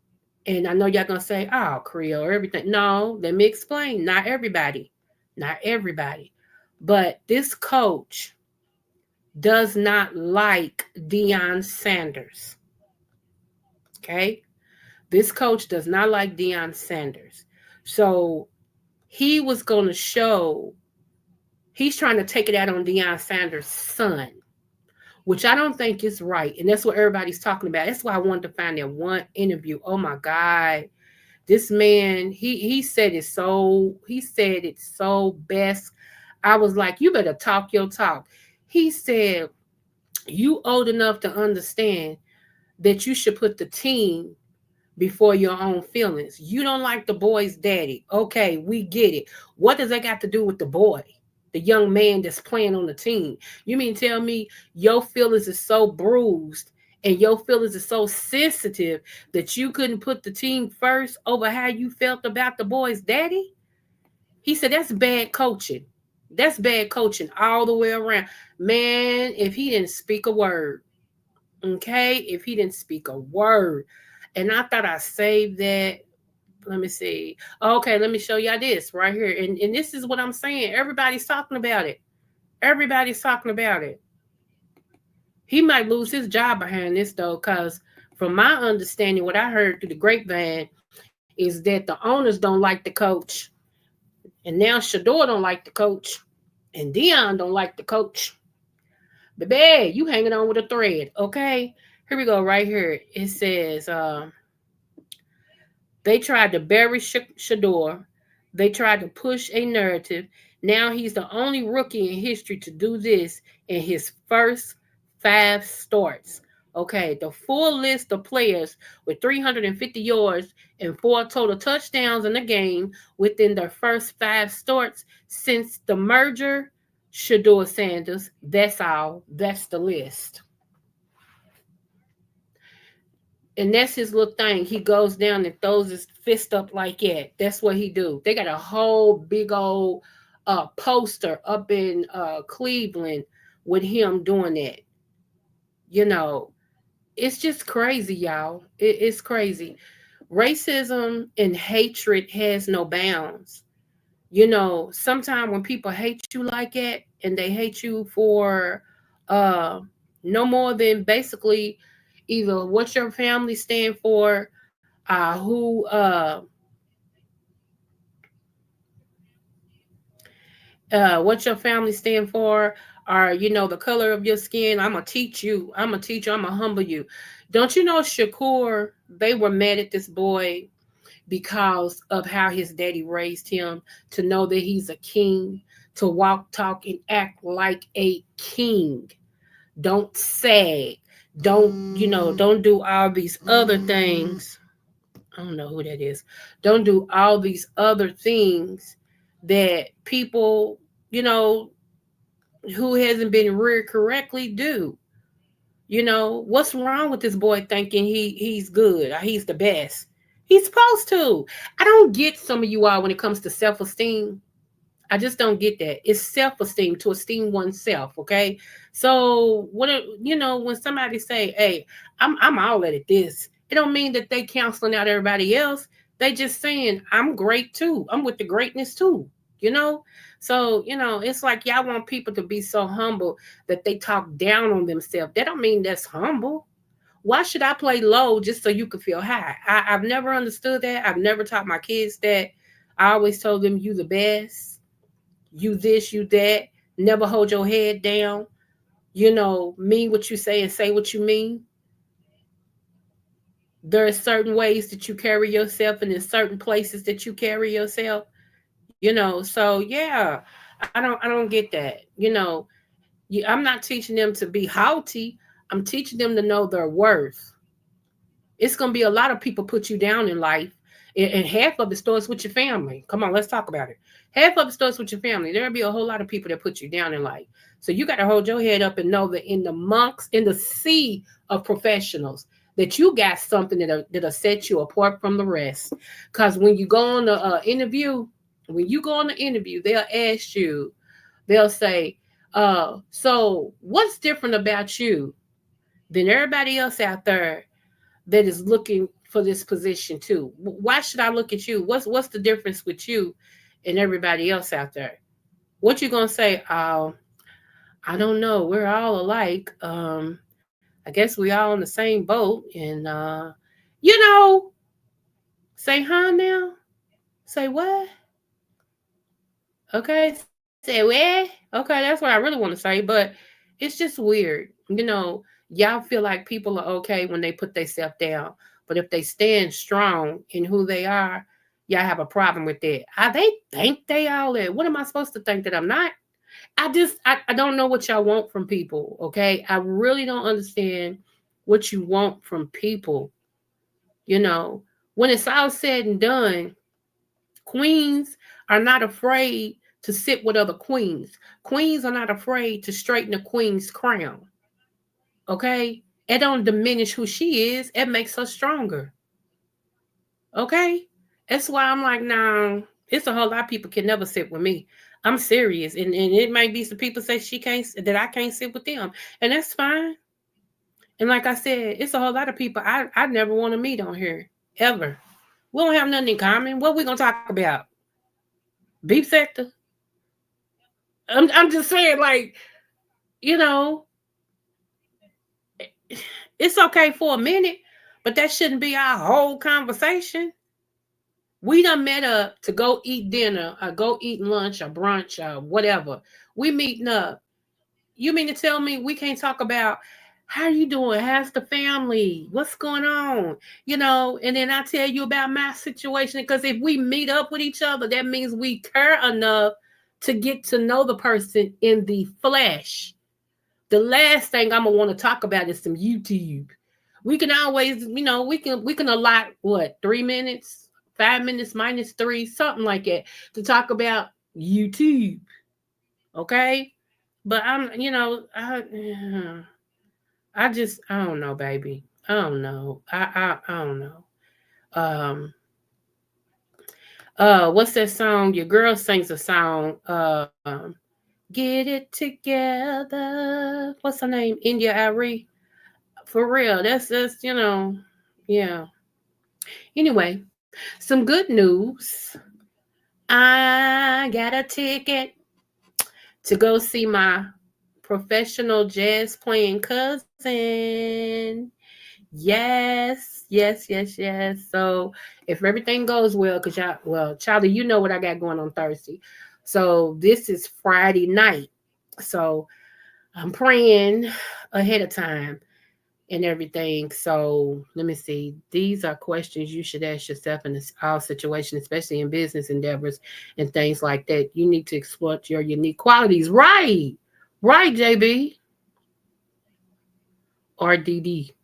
B: And I know y'all going to say, oh, Creole, everything. No, let me explain. Not everybody. Not everybody. But this coach does not like Deion Sanders. Okay? This coach does not like Deion Sanders. So he was going to show, he's trying to take it out on Deion Sanders' son, which I don't think is right. And that's what everybody's talking about. That's why I wanted to find that one interview. Oh my God. This man, he said it so best. I was like, you better talk your talk. He said, you old enough to understand that you should put the team before your own feelings. You don't like the boy's daddy. Okay, we get it. What does that got to do with the boy? The young man that's playing on the team. You mean tell me your feelings is so bruised and your feelings are so sensitive that you couldn't put the team first over how you felt about the boy's daddy? He said that's bad coaching. That's bad coaching all the way around. Man, if he didn't speak a word, okay? If he didn't speak a word. And I thought I saved that. Let me see. Okay, let me show y'all this right here. And this is what I'm saying. Everybody's talking about it. Everybody's talking about it. He might lose his job behind this, though, because from my understanding, what I heard through the grapevine is that the owners don't like the coach. And now Shedeur don't like the coach. And Deion don't like the coach. Baby, you hanging on with a thread, okay? Here we go, right here. It says, they tried to bury Shedeur. They tried to push a narrative. Now he's the only rookie in history to do this in his first 5 starts. Okay, the full list of players with 350 yards and 4 total touchdowns in the game within their first 5 starts since the merger, Shedeur Sanders. That's all. That's the list. And that's his little thing. He goes down and throws his fist up like that. That's what he do. They got a whole big old poster up in Cleveland with him doing that. You know, it's just crazy, y'all. It's crazy. Racism and hatred has no bounds. You know, sometimes when people hate you like that and they hate you for no more than basically either what your family stand for, what your family stand for, or the color of your skin. I'm gonna teach you. I'm gonna humble you. Don't you know, Shakur? They were mad at this boy because of how his daddy raised him to know that he's a king, to walk, talk, and act like a king. Don't sag. Don't do all these other things. I don't know who that is. Don't do all these other things that people, who hasn't been reared correctly do. What's wrong with this boy thinking he's good or he's the best? He's supposed to. I don't get some of you all when it comes to self-esteem. I just don't get that. It's self-esteem, to esteem oneself, okay? So when somebody say, "Hey, I'm all at this," it don't mean that they canceling out everybody else. They just saying, "I'm great too. I'm with the greatness too." So it's like y'all want people to be so humble that they talk down on themselves. That don't mean that's humble. Why should I play low just so you can feel high? I've never understood that. I've never taught my kids that. I always told them, you the best. You this, you that. Never hold your head down. Mean what you say and say what you mean. There are certain ways that you carry yourself, and in certain places that you carry yourself. So yeah, I don't get that. I'm not teaching them to be haughty. I'm teaching them to know their worth. It's going to be a lot of people put you down in life, And half of it starts with your family. Come on, let's talk about it. Half of it starts with your family. There'll be a whole lot of people that put you down in life. So you got to hold your head up and know that in the sea of professionals, that you got something that'll set you apart from the rest. Because when you go on the interview, they'll ask you, they'll say, so what's different about you than everybody else out there that is looking for this position too? Why should I look at you? What's the difference with you and everybody else out there? What you gonna say? Oh, I don't know. We're all alike. I guess we all in the same boat. And you know, say huh now. Say what? Okay. Say where? Okay, that's what I really want to say. But it's just weird. Y'all feel like people are okay when they put themselves down. But if they stand strong in who they are, y'all have a problem with that. They think they all that. What am I supposed to think that I'm not? I don't know what y'all want from people, okay? I really don't understand what you want from people. When it's all said and done, queens are not afraid to sit with other queens. Queens are not afraid to straighten a queen's crown. Okay? It don't diminish who she is. It makes her stronger. Okay? That's why I'm like, nah, it's a whole lot of people can never sit with me. I'm serious. And it might be some people say that I can't sit with them. And that's fine. And like I said, it's a whole lot of people I never want to meet on here. Ever. We don't have nothing in common. What we gonna talk about? Beef sector? I'm just saying, like, it's okay for a minute, but that shouldn't be our whole conversation. We done met up to go eat dinner or go eat lunch or brunch or whatever. We meeting up. You mean to tell me we can't talk about how you doing? How's the family? What's going on? And then I tell you about my situation. Because if we meet up with each other, that means we care enough to get to know the person in the flesh. The last thing I'm gonna want to talk about is some YouTube. We can always, we can allot what, 3 minutes, 5 minutes -3, something like that, to talk about YouTube. Okay? But I don't know, baby. I don't know. I don't know. What's that song? Your girl sings a song. Get it together. What's her name? India Arie. For real. That's yeah. Anyway, some good news. I got a ticket to go see my professional jazz playing cousin. Yes. So if everything goes well, Charlie, you know what I got going on Thursday. So this is Friday night. So I'm praying ahead of time and everything. So let me see. These are questions you should ask yourself in all situations, especially in business endeavors and things like that. You need to exploit your unique qualities. Right, JB. RDD.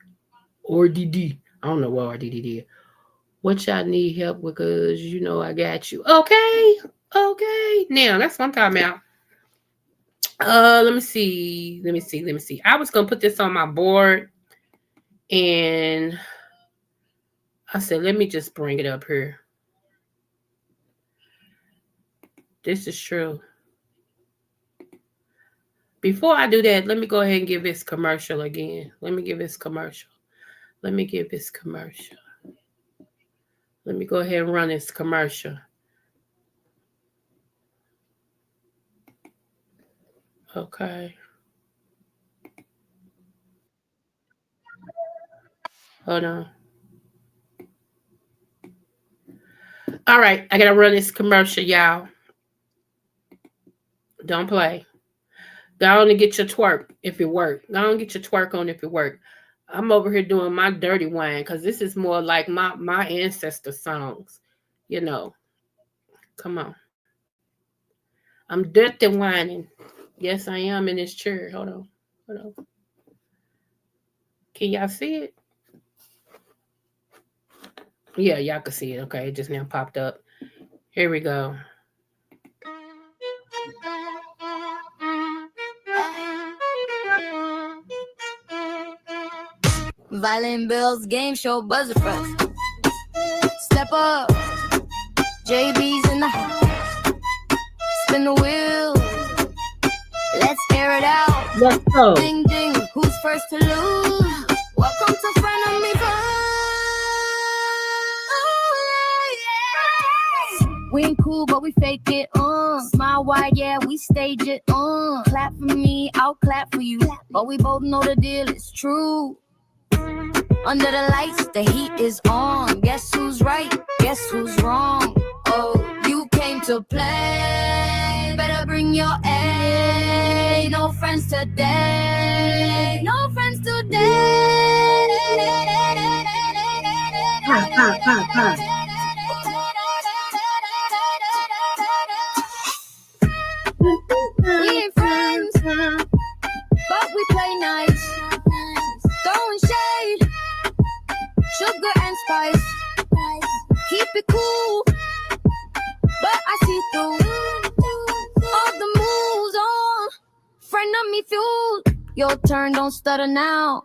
B: I don't know what RDD is. What y'all need help with? Because I got you. Okay. Now that's what I'm talking about. Let me see. I was gonna put this on my board, and I said, let me just bring it up here. This is true. Before I do that, let me go ahead and give this commercial again. Let me give this commercial. Let me go ahead and run this commercial. Okay. Hold on. All right, I gotta run this commercial, y'all. Don't play. Go on and get your twerk if it work. Go on and get your twerk on if it work. I'm over here doing my dirty wine because this is more like my ancestor songs. Come on. I'm dirty whining. Yes, I am in this chair. Hold on. Can y'all see it? Yeah, y'all can see it. Okay, it just now popped up. Here we go.
C: Violin Bills game show buzzer press. Step up, JB's in the house. Spin the wheel, let's air it out.
B: Let's go.
C: Ding ding, who's first to lose? Welcome to Friend of Me Fun. We ain't cool, but we fake it. Smile wide, yeah, we stage it. Clap for me, I'll clap for you. But we both know the deal is true. Under the lights, the heat is on. Guess who's right? Guess who's wrong? Oh, you came to play. Better bring your A. No friends today. No friends today. We ain't friends, but we play nice. Throwing shade, sugar and spice. Keep it cool, but I see through all the moves on. Friend of me fuel. Your turn, don't stutter now.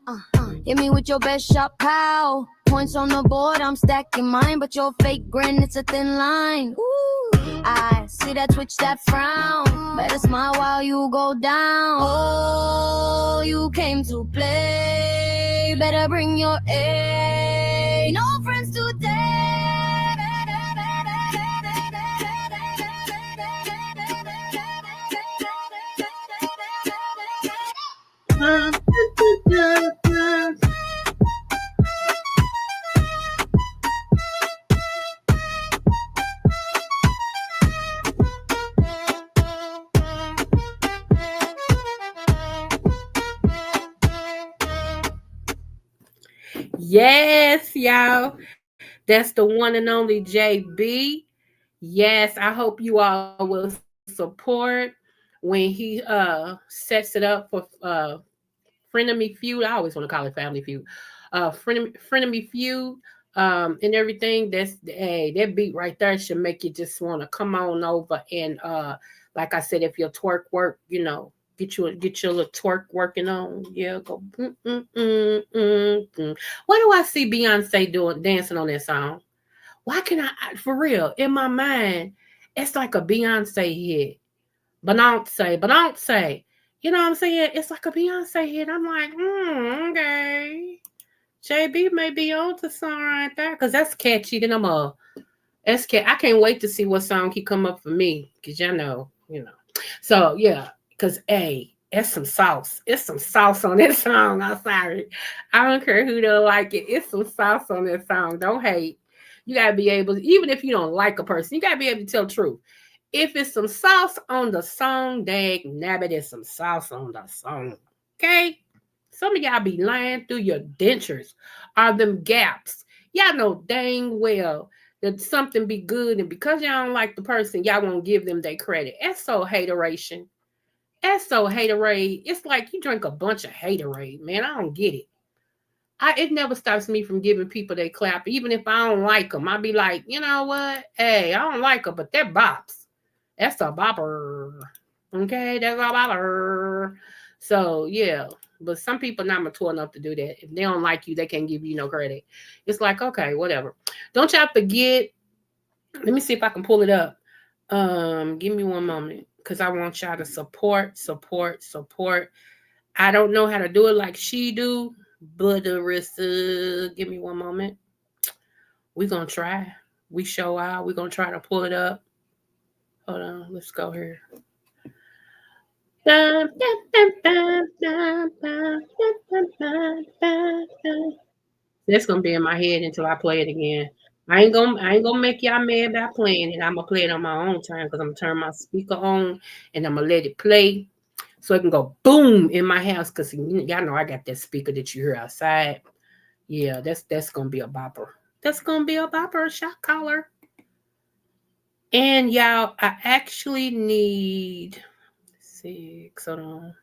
C: Hit me with your best shot, pal. Points on the board, I'm stacking mine, but your fake grin, it's a thin line. Ooh, I see that twitch, that frown. Better smile while you go down. Oh, you came to play. Better bring your A. No friends today.
B: Yes, y'all. That's the one and only JB. Yes, I hope you all will support when he sets it up for Frenemy Feud. I always want to call it Family Feud. Frenemy Feud and everything. That's hey, that beat right there should make you just want to come on over and like I said, if your twerk work, get your little twerk working on. Yeah, go. Why do I see Beyonce doing dancing on that song? Why can for real, in my mind, it's like a Beyonce hit. Beyonce. You know what I'm saying? It's like a Beyonce hit. I'm like, okay. JB may be on to something right there. Because that's catchy. Then I can't wait to see what song he come up for me. Because you know. So, yeah. Because, hey, it's some sauce. It's some sauce on that song. I'm sorry. I don't care who don't like it. It's some sauce on that song. Don't hate. You got to be able, even if you don't like a person, you got to be able to tell the truth. If it's some sauce on the song, dag nabbit, it's some sauce on the song. Okay? Some of y'all be lying through your dentures or them gaps. Y'all know dang well that something be good, and because y'all don't like the person, y'all won't give them their credit. That's so hateration. That's so haterade. It's like you drink a bunch of haterade, man. I don't get it. It never stops me from giving people their clap, even if I don't like them. I be like, you know what? Hey, I don't like them, but they're bops. That's a bopper. Okay, that's a bopper. So yeah, but some people not mature enough to do that. If they don't like you, they can't give you no credit. It's like, okay, whatever. Don't y'all forget. Let me see if I can pull it up. Give me one moment. Because I want y'all to support. I don't know how to do it like she do, but give me one moment. We're gonna try. We show out. We're gonna try to pull it up. Hold on, let's go here. That's gonna be in my head until I play it again. I ain't gonna make y'all mad about playing it. I'm gonna play it on my own time because I'm gonna turn my speaker on and I'm gonna let it play so it can go boom in my house. Cause y'all know I got that speaker that you hear outside. Yeah, that's gonna be a bopper. That's gonna be a bopper, shot caller. And y'all, I actually need 6. Hold on.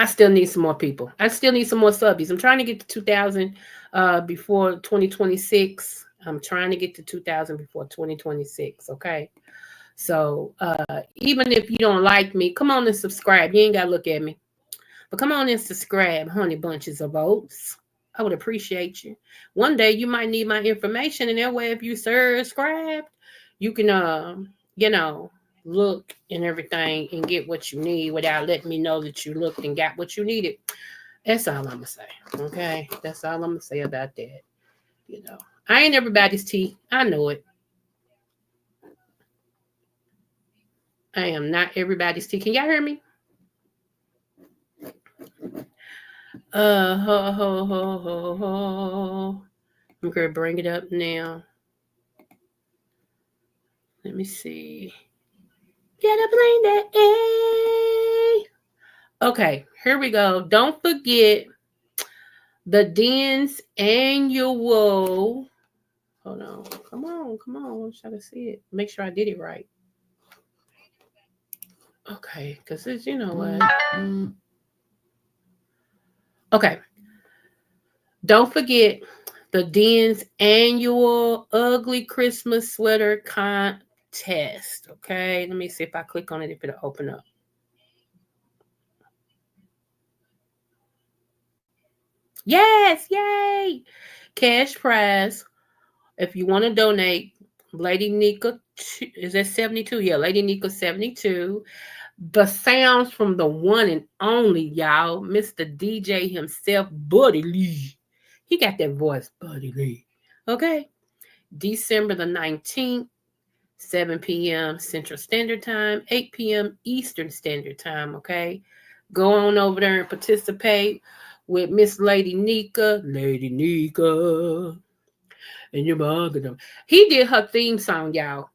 B: I still need some more people. I still need some more subbies. I'm trying to get to 2,000 before 2026. I'm trying to get to 2,000 before 2026. Okay. So even if you don't like me, come on and subscribe. You ain't got to look at me. But come on and subscribe, honey bunches of oats. I would appreciate you. One day you might need my information, and that way if you subscribe, you can look and everything and get what you need without letting me know that you looked and got what you needed. That's all I'm gonna say. Okay. That's all I'm gonna say about that. I ain't everybody's tea. I know it. I am not everybody's tea. Can y'all hear me? Ho, ho, ho, ho, ho. I'm gonna bring it up now. Let me see. Gotta blame that A. Okay, here we go. Don't forget the Den's annual. Hold on. Come on. I'm trying to see it. Make sure I did it right. Okay, because it's, you know what? Okay. Don't forget the Den's annual ugly Christmas sweater contest. Okay, let me see if I click on it, if it'll open up. Yes, yay! Cash prize. If you want to donate, Lady Nika, is that 72? Yeah, Lady Nika 72. The sounds from the one and only, y'all, Mr. DJ himself, Buddy Lee. He got that voice, Buddy Lee. Okay. December the 19th, 7 p.m. Central Standard Time, 8 p.m. Eastern Standard Time. Okay. Go on over there and participate with Miss Lady Nika. Lady Nika. And your mother. He did her theme song, y'all.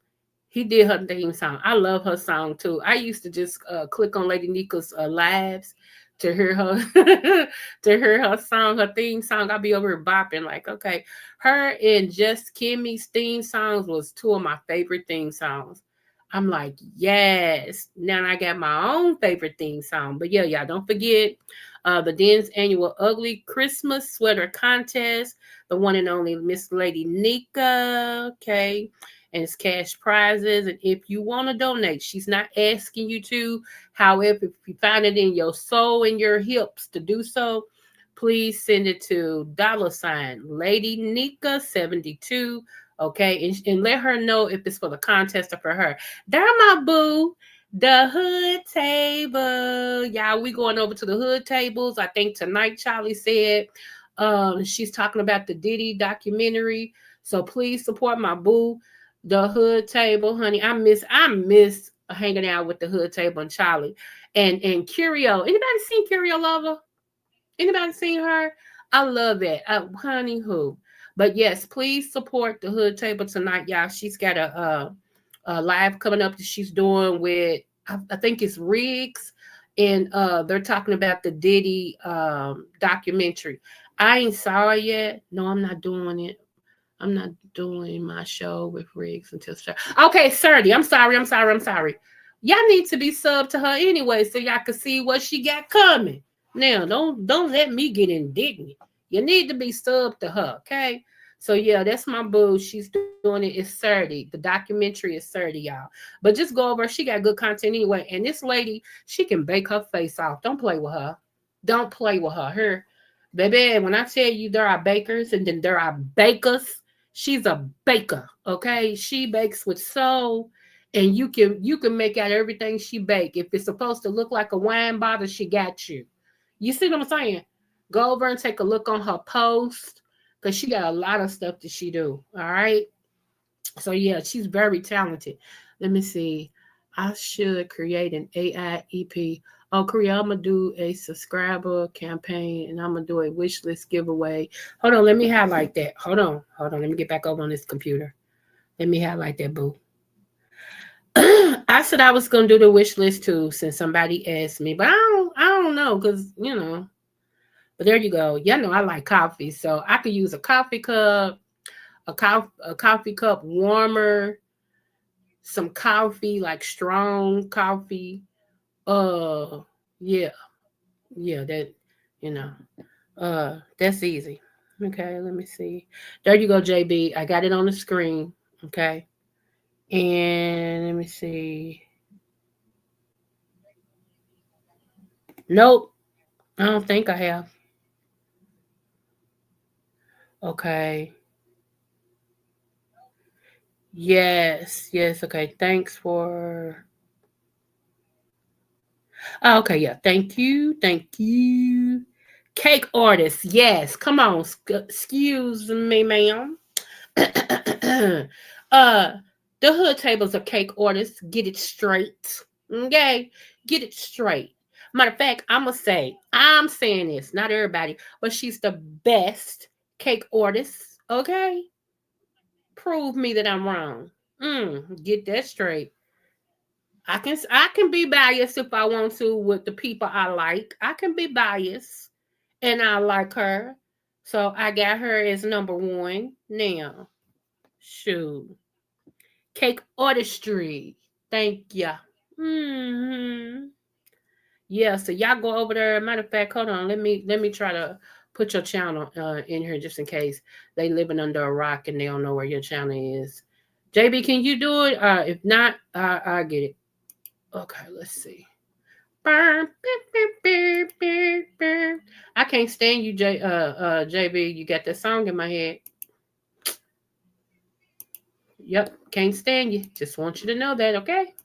B: He did her theme song. I love her song too. I used to just click on Lady Nika's lives to hear her to hear her song, her theme song. I'll be over here bopping like, okay. Her and Just Kimmy's theme songs was two of my favorite theme songs. I'm like, yes. Now I got my own favorite theme song. But yeah, y'all don't forget the Den's annual ugly Christmas sweater contest. The one and only Miss Lady Nika. Okay. And it's cash prizes. And if you want to donate, she's not asking you to. However, if you find it in your soul and your hips to do so, please send it to $ Lady Nika 72. Okay, and let her know if it's for the contest or for her. There, my boo. The hood table. Y'all, we going over to the hood tables. I think tonight Charlie said she's talking about the Diddy documentary. So please support my boo, the hood table, honey. I miss hanging out with the hood table and Charlie. And Creole. Anybody seen Creole Lover? Anybody seen her? I love that. Honey, who? But yes, please support the hood table tonight, y'all. She's got a live coming up that she's doing with, I think it's Riggs, and they're talking about the Diddy documentary. I ain't saw it yet. No, I'm not doing it. I'm not doing my show with Riggs until okay, 30. I'm sorry. Y'all need to be subbed to her anyway, so y'all can see what she got coming. Now, don't let me get indignant. You need to be subbed to her, okay? So yeah, that's my boo. She's doing it. It's 30. The documentary is 30, y'all. But just go over. She got good content anyway. And this lady, she can bake her face off. Don't play with her. Don't play with her. Her, baby, when I tell you there are bakers and then there are bakers, she's a baker. Okay, she bakes with soul, and you can make out everything she bake. If it's supposed to look like a wine bottle, she got you. You see what I'm saying? Go over and take a look on her post, because she got a lot of stuff that she do. All right. So yeah, she's very talented. Let me see. I should create an AI EP. Oh, Creole, I'm gonna do a subscriber campaign, and I'm gonna do a wish list giveaway. Hold on, let me highlight that. Hold on. Let me get back over on this computer. Let me highlight that, boo. I said I was gonna do the wish list too, since somebody asked me, but I don't know, because But there you go. Y'all know I like coffee, so I could use a coffee cup, a coffee cup warmer, some coffee, like strong coffee. Yeah. Yeah, that, you know, that's easy. Okay, let me see. There you go, JB. I got it on the screen. Okay. And let me see. Nope. I don't think I have. Okay. Yes. Yes. Okay. Thanks for. Oh, okay. Yeah. Thank you. Thank you. Cake artist. Yes. Come on. Excuse me, ma'am. uh, the hood tables are cake artists. Get it straight. Okay. Get it straight. Matter of fact, I'm saying this, not everybody, but she's the best cake artist. Okay. Prove me that I'm wrong. Get that straight. I can be biased if I want to with the people I like. I can be biased and I like her. So I got her as number one. Now, shoot. Cake artistry. Thank ya. Hmm. Yeah, so y'all go over there. Matter of fact, hold on. Let me try to put your channel in here just in case they living under a rock and they don't know where your channel is. JB, can you do it? If not, I'll get it. Okay, let's see. I can't stand you, JB. You got that song in my head. Yep, can't stand you. Just want you to know that, okay?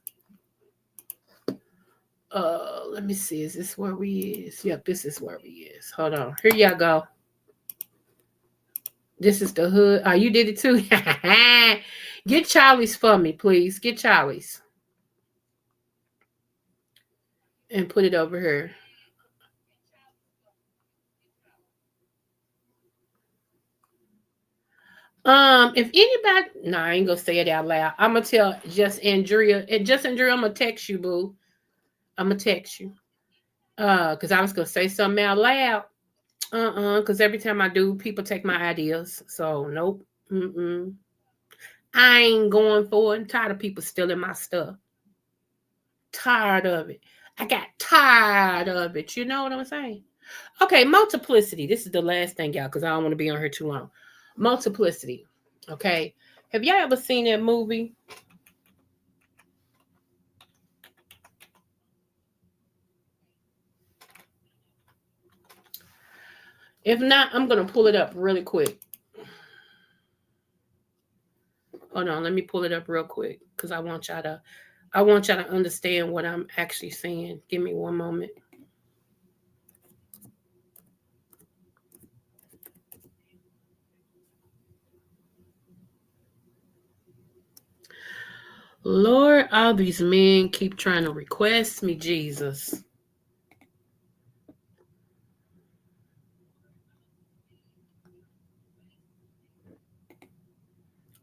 B: Let me see. Is this where we is? Yep, this is where we is. Hold on. Here y'all go. This is the hood. Oh, you did it too. Get Charlie's for me, please. Get Charlie's. And put it over here. If anybody, no, I ain't gonna say it out loud. I'm gonna tell Just Andrea. I'm gonna text you, boo. I'm gonna text you. Cause I was gonna say something out loud. Cause every time I do, people take my ideas. So nope. I ain't going for it. I'm tired of people stealing my stuff. Tired of it. I got tired of it. You know what I'm saying? Okay, multiplicity. This is the last thing, y'all, because I don't want to be on here too long. Multiplicity. Okay. Have y'all ever seen that movie? If not, I'm going to pull it up really quick. Hold on, let me pull it up real quick because I want y'all to understand what I'm actually saying. Give me one moment. Lord, all these men keep trying to request me, Jesus.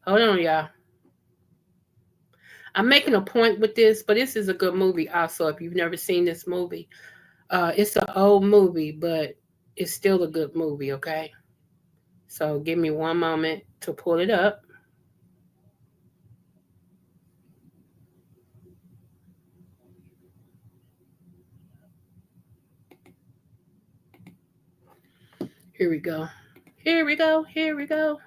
B: Hold on, y'all. I'm making a point with this, but this is a good movie also if you've never seen this movie. It's an old movie, but it's still a good movie, okay? So give me one moment to pull it up. Here we go. Here we go. Here we go.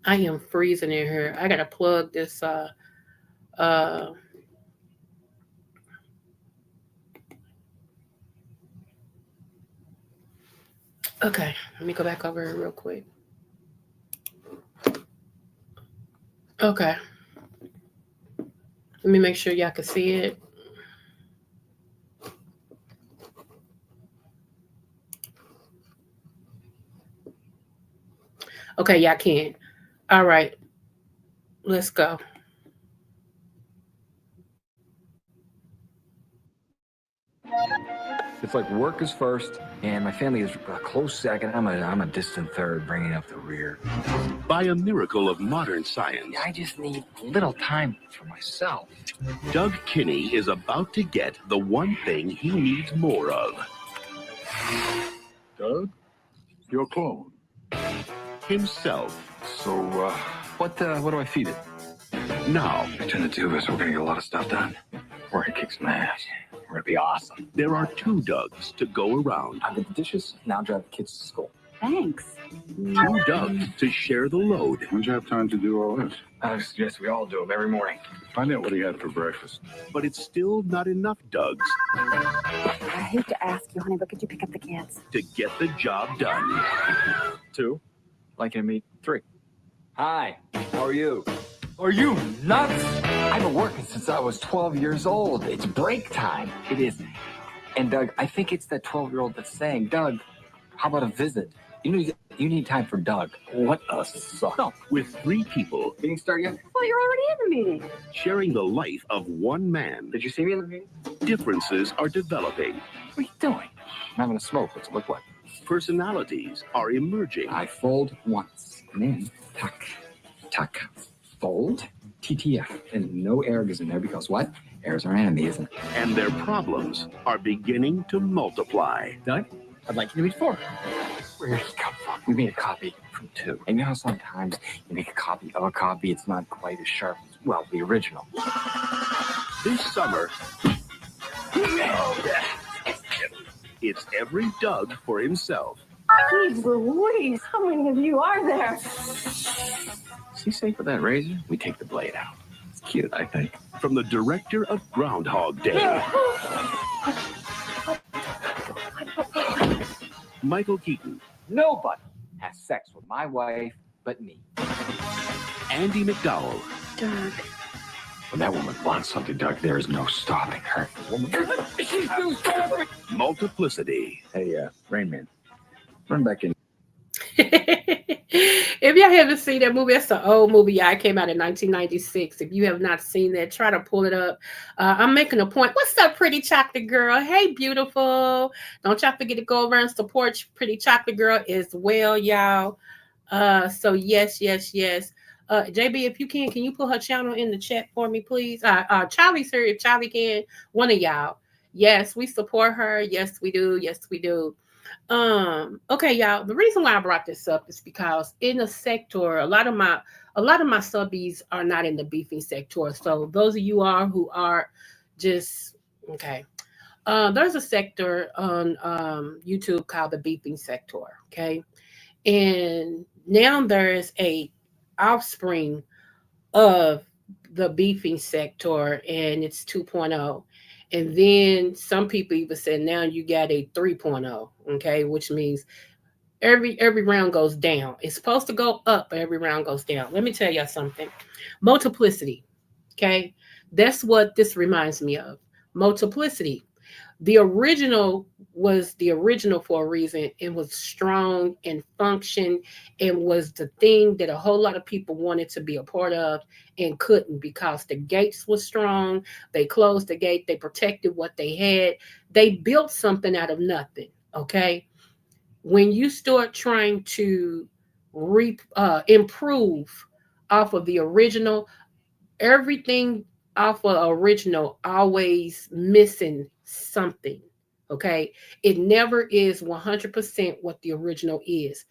B: I am freezing in here. I gotta plug this okay, let me go back over here real quick. Okay. Let me make sure y'all can see it. Okay, y'all can. All right. Let's go.
I: It's like work is first, and my family is a close second. I'm a distant third, bringing up the rear.
J: By a miracle of modern science,
I: I just need a little time for myself.
J: Doug Kinney is about to get the one thing he needs more of.
E: Doug, your clone.
J: Himself.
I: So, what do I feed it?
J: Now,
I: Between the two of us, we're gonna get a lot of stuff done. We're gonna kick some ass. We're gonna be awesome.
J: There are 2 Dougs to go around.
I: I'll get the dishes, now drive the kids to school.
C: Thanks.
J: 2 Dougs to share the load.
E: When'd you have time to do all this?
I: I suggest we all do them every morning.
E: Find out what he had for breakfast.
J: But it's still not enough Dougs
C: I hate to ask you, honey, but could you pick up the kids?
J: to get the job done.
I: 2, like to meet 3. Hi, how are you? Are you nuts? I've been working since I was 12 years old. It's break time. It is. And Doug, I think it's that 12-year-old that's saying, Doug, how about a visit? You need time for Doug. What a suck.
J: With 3 people
I: Meeting start yet?
C: Well, you're already in the meeting.
J: sharing the life of one man,
I: Did you see me in the meeting?
J: differences are developing.
I: What are you doing? I'm having a smoke. What's it look like?
J: Personalities are emerging.
I: I fold once, and then tuck, tuck, fold, TTF. And no air goes in there because what? Air's our enemy, isn't it?
J: And their problems are beginning to multiply.
I: Doug, I'd like you to meet 4. Where did it come from? We made a copy from 2. And you know how sometimes you make a copy of a copy, it's not quite as sharp as, well, the original.
J: This summer, it's every Doug for himself.
C: Jeez Louise, how many of you are there?
I: Is he safe with that razor? We take the blade out. It's cute, I think.
J: From the director of Groundhog Day, Michael Keaton,
I: Nobody has sex with my wife but me.
J: Andy McDowell,
C: Doug.
I: When that woman wants something, Doug, there is no stopping her. She's too stubborn.
J: Multiplicity.
I: Hey, Rain Man, run back in.
B: If y'all haven't seen that movie, it's an old movie. Yeah, it came out in 1996. If you have not seen that, try to pull it up. I'm making a point. What's up, pretty chocolate girl? Hey, beautiful. Don't y'all forget to go over and support pretty chocolate girl as well, y'all. So yes. JB, if you can you put her channel in the chat for me, please? Charlie's here. If Charlie can, one of y'all. Yes, we support her. Yes, we do. Okay, y'all. The reason why I brought this up is because in the sector, a lot of my subbies are not in the beefing sector. So those of you who are just okay. There's a sector on YouTube called the beefing sector. Okay, and now there's a offspring of the beefing sector, and it's 2.0. And then some people even said now you got a 3.0, okay, which means every round goes down. It's supposed to go up, but every round goes down. Let me tell y'all something. Multiplicity, okay? That's what this reminds me of. Multiplicity. The original was the original for a reason. It was strong and functioned and was the thing that a whole lot of people wanted to be a part of and couldn't because the gates were strong. They closed the gate. They protected what they had. They built something out of nothing, okay? When you start trying to improve off of the original, everything off of original always missing something, okay? It never is 100% what the original is.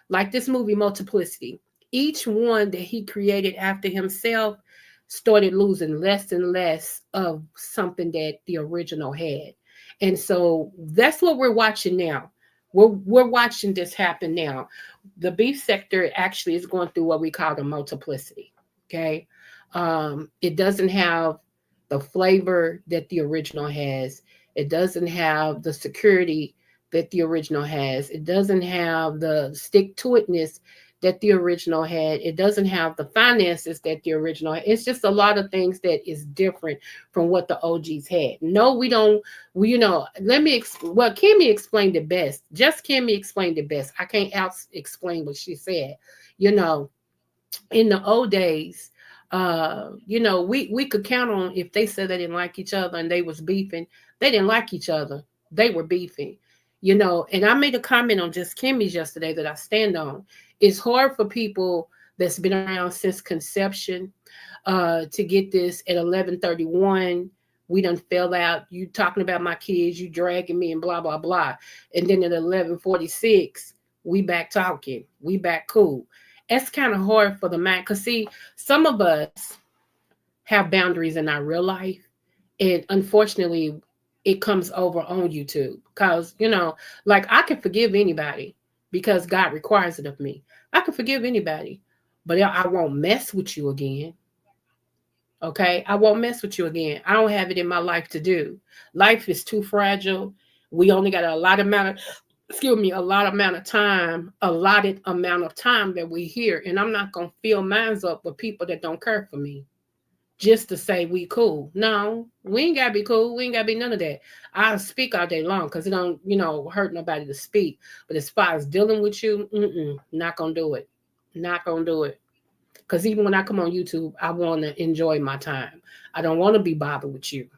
B: Like this movie Multiplicity, each one that he created after himself started losing less and less of something that the original had. And so that's what we're watching now. We're watching this happen now. The beef sector actually is going through what we call the multiplicity, okay? It doesn't have the flavor that the original has. It doesn't have the security that the original has. It doesn't have the stick-to-itness that the original had. It doesn't have the finances that the original had. It's just a lot of things that is different from what the OGs had. No, we don't. Kimmy explained it best. Just Kimmy explained it best. I can't explain what she said. In the old days, we could count on if they said they didn't like each other and they was beefing. They didn't like each other. They were beefing, and I made a comment on Just Kimmy's yesterday that I stand on. It's hard for people that's been around since conception to get this at 11:31. We done fell out. You talking about my kids, you dragging me and blah, blah, blah. And then at 11:46, we back talking. We back cool. That's kind of hard for the man. Because see, some of us have boundaries in our real life. And unfortunately, it comes over on YouTube. Because, you know, like I can forgive anybody because God requires it of me. I can forgive anybody, but I won't mess with you again. Okay? I won't mess with you again. I don't have it in my life to do. Life is too fragile. We only got a lot amount of time, allotted amount of time that we here. And I'm not going to fill mine up with people that don't care for me just to say we cool. No, we ain't got to be cool. We ain't got to be none of that. I'll speak all day long because it don't, you know, hurt nobody to speak. But as far as dealing with you, not going to do it. Not going to do it. Because even when I come on YouTube, I want to enjoy my time. I don't want to be bothered with you.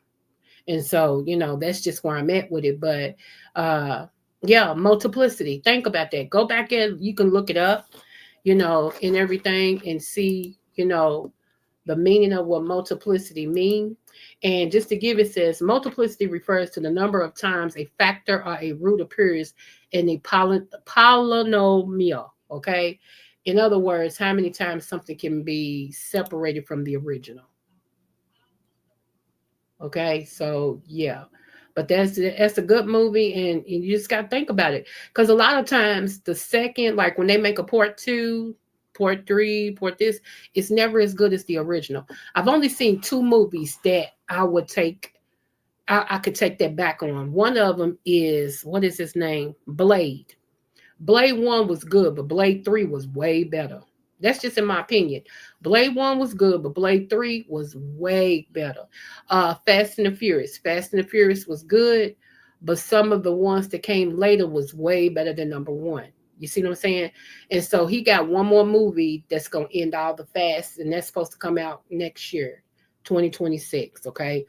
B: And so, you know, that's just where I'm at with it. But, yeah, multiplicity. Think about that. Go back and you can look it up, you know, and everything and see, you know, the meaning of what multiplicity means. And just to give it says, multiplicity refers to the number of times a factor or a root appears in a polynomial, okay? In other words, how many times something can be separated from the original. Okay, so yeah. But that's a good movie, and you just got to think about it. Because a lot of times the second, like when they make a part 2, part 3, part this, it's never as good as the original. I've only seen 2 movies that I would take, I could take that back on. One of them is, what is his name? Blade. Blade 1 was good, but Blade 3 was way better. That's just in my opinion. Blade 1 was good, but Blade 3 was way better. Fast and the Furious. Fast and the Furious was good, but some of the ones that came later was way better than number 1. You see what I'm saying? And so he got one more movie that's going to end all the fast, and that's supposed to come out next year, 2026, okay?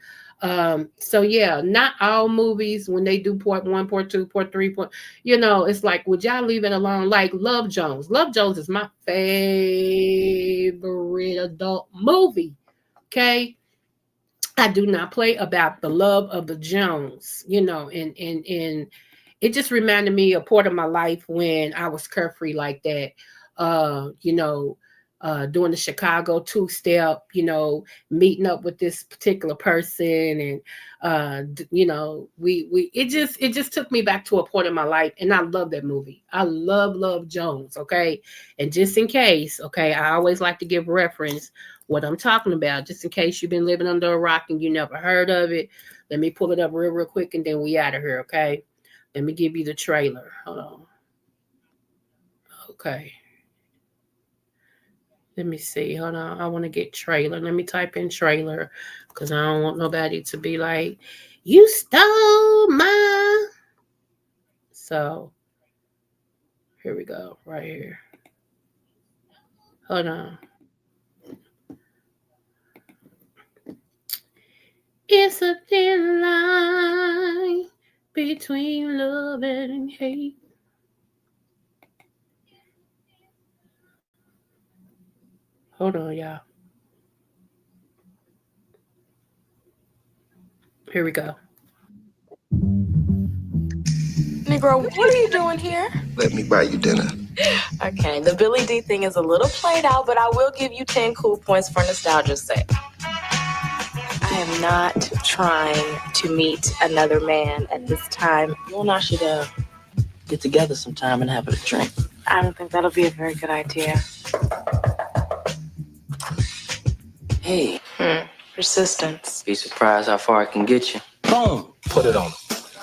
B: So yeah, not all movies when they do part 1, part 2, part 3, you know, it's like, would y'all leave it alone? Like Love Jones. Love Jones is my favorite adult movie. Okay. I do not play about the love of the Jones, you know, and it just reminded me of part of my life when I was carefree like that. You know, doing the Chicago 2-step, you know, meeting up with this particular person, and you know, it just took me back to a point in my life, and I love that movie. I love Jones, okay? And just in case, okay, I always like to give reference what I'm talking about, just in case you've been living under a rock and you never heard of it. Let me pull it up real quick, and then we out of here, okay? Let me give you the trailer. Hold on. Okay. Let me see. Hold on. I want to get trailer. Let me type in trailer because I don't want nobody to be like, you stole my. So here we go. Right here. Hold on. It's a thin line between love and hate. Hold on, y'all. Here we go.
K: Negro, what are you doing here?
L: Let me buy you dinner.
K: Okay, the Billy D thing is a little played out, but I will give you 10 cool points for nostalgia's sake. I am not trying to meet another man at this time.
M: You and I should get together sometime and have a drink.
K: I don't think that'll be a very good idea.
M: Hey.
K: Persistence.
M: Be surprised how far I can get you.
L: Boom. Put it on.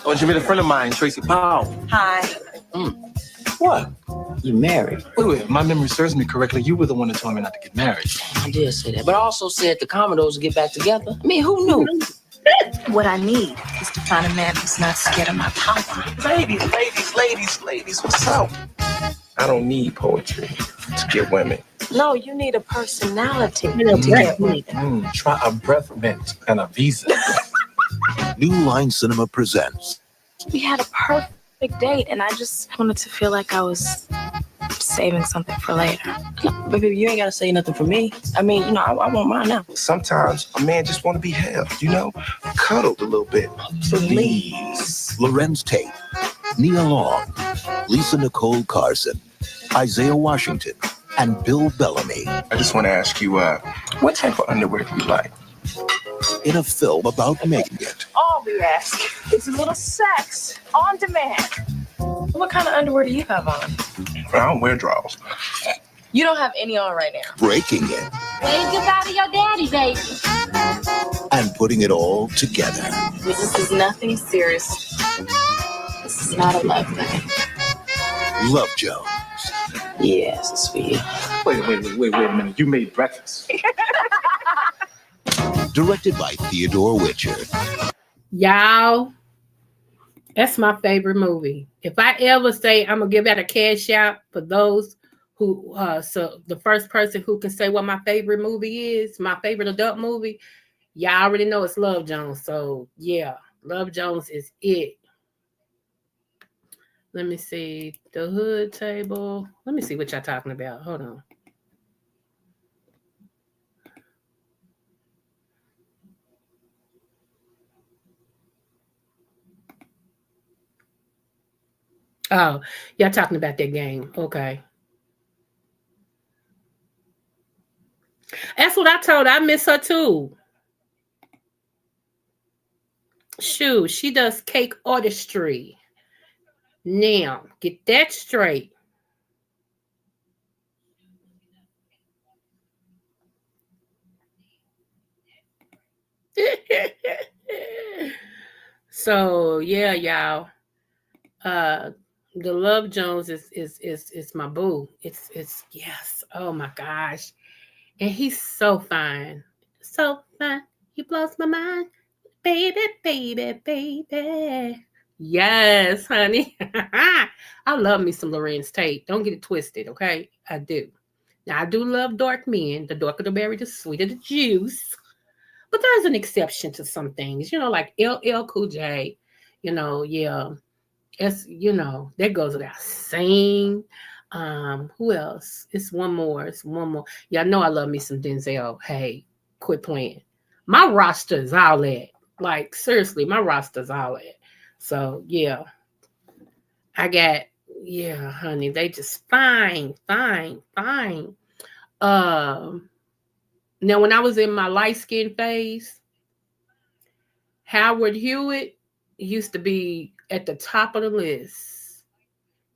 L: Oh, you meet a friend of mine, Tracy Powell.
K: Hi.
L: What?
M: You married.
L: Wait. If my memory serves me correctly, you were the one that told me not to get married.
M: I did say that, but I also said the Commodores would get back together. I mean, who knew?
K: What I need is to find a man who's not scared of my power.
L: Ladies, what's up? I don't need poetry to get women.
K: No, you need a personality
B: You know,
K: to get women.
L: Try a breath mint and a visa.
J: New Line Cinema presents.
K: We had a perfect date, and I just wanted to feel like I was saving something for later.
M: No, baby, you ain't gotta say nothing for me. I mean, you know, I want mine now.
L: Sometimes a man just want to be held, you know, cuddled a little bit.
M: Please.
J: Lorenz Tate, Nia Long, Lisa Nicole Carson, Isaiah Washington, and Bill Bellamy.
L: I just want to ask you, what type of underwear do you like?
J: In a film about making it.
K: Oh, we ask. It's a little sex on demand. What kind of underwear do you have on?
L: I don't wear drawers.
K: You don't have any on right now.
J: Breaking it
C: Wave goodbye to your daddy, baby.
J: and putting it all together.
K: This is nothing serious. This is not a love thing.
J: Love Jones.
K: Yes, it's for you.
I: Wait a minute. You made breakfast.
J: Directed by Theodore Witcher.
B: Y'all, that's my favorite movie. If I ever say I'm gonna give out a cash out for those who so the first person who can say what my favorite movie is, my favorite adult movie, y'all already know it's Love Jones. So yeah, Love Jones is it. Let me see the hood table. Let me see what y'all talking about. Hold on. Oh, y'all talking about that game. Okay. That's what I told her. I miss her too. Shoot, she does cake artistry. Now, get that straight. So yeah, y'all. The Love Jones is my boo. It's yes. Oh my gosh. And he's so fine. So fine. He blows my mind. Baby, baby, baby. Yes, honey. I love me some Lorenz Tate. Don't get it twisted, okay? I do. Now, I do love dark men. The darker the berry, the sweeter the juice. But there's an exception to some things, like LL Cool J. Yeah. It's, that goes without saying. Who else? It's one more. Y'all know I love me some Denzel. Hey, quit playing. My roster is all that. Like, seriously, my roster's all that. So, yeah. Honey, they just fine. Now, when I was in my light skin phase, Howard Hewitt used to be at the top of the list.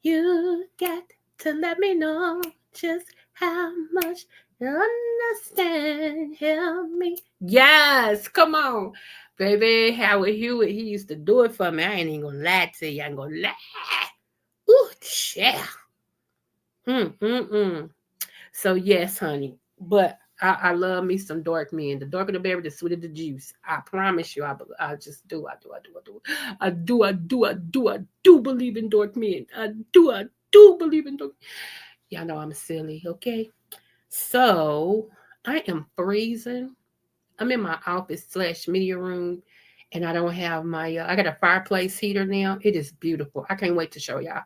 B: You got to let me know just how much you understand. Help me. Yes, come on. Baby, Howard Hewitt, he used to do it for me. I ain't even gonna lie to you. I ain't gonna lie. Ooh, yeah. So, yes, honey. But I love me some dark men. The darker the berry, the sweeter the juice. I promise you, I just do. I do believe in dark men. I do believe in dark. Y'all know I'm silly, okay? So I am freezing. I'm in my office / media room, and I don't have my. I got a fireplace heater now. It is beautiful. I can't wait to show y'all,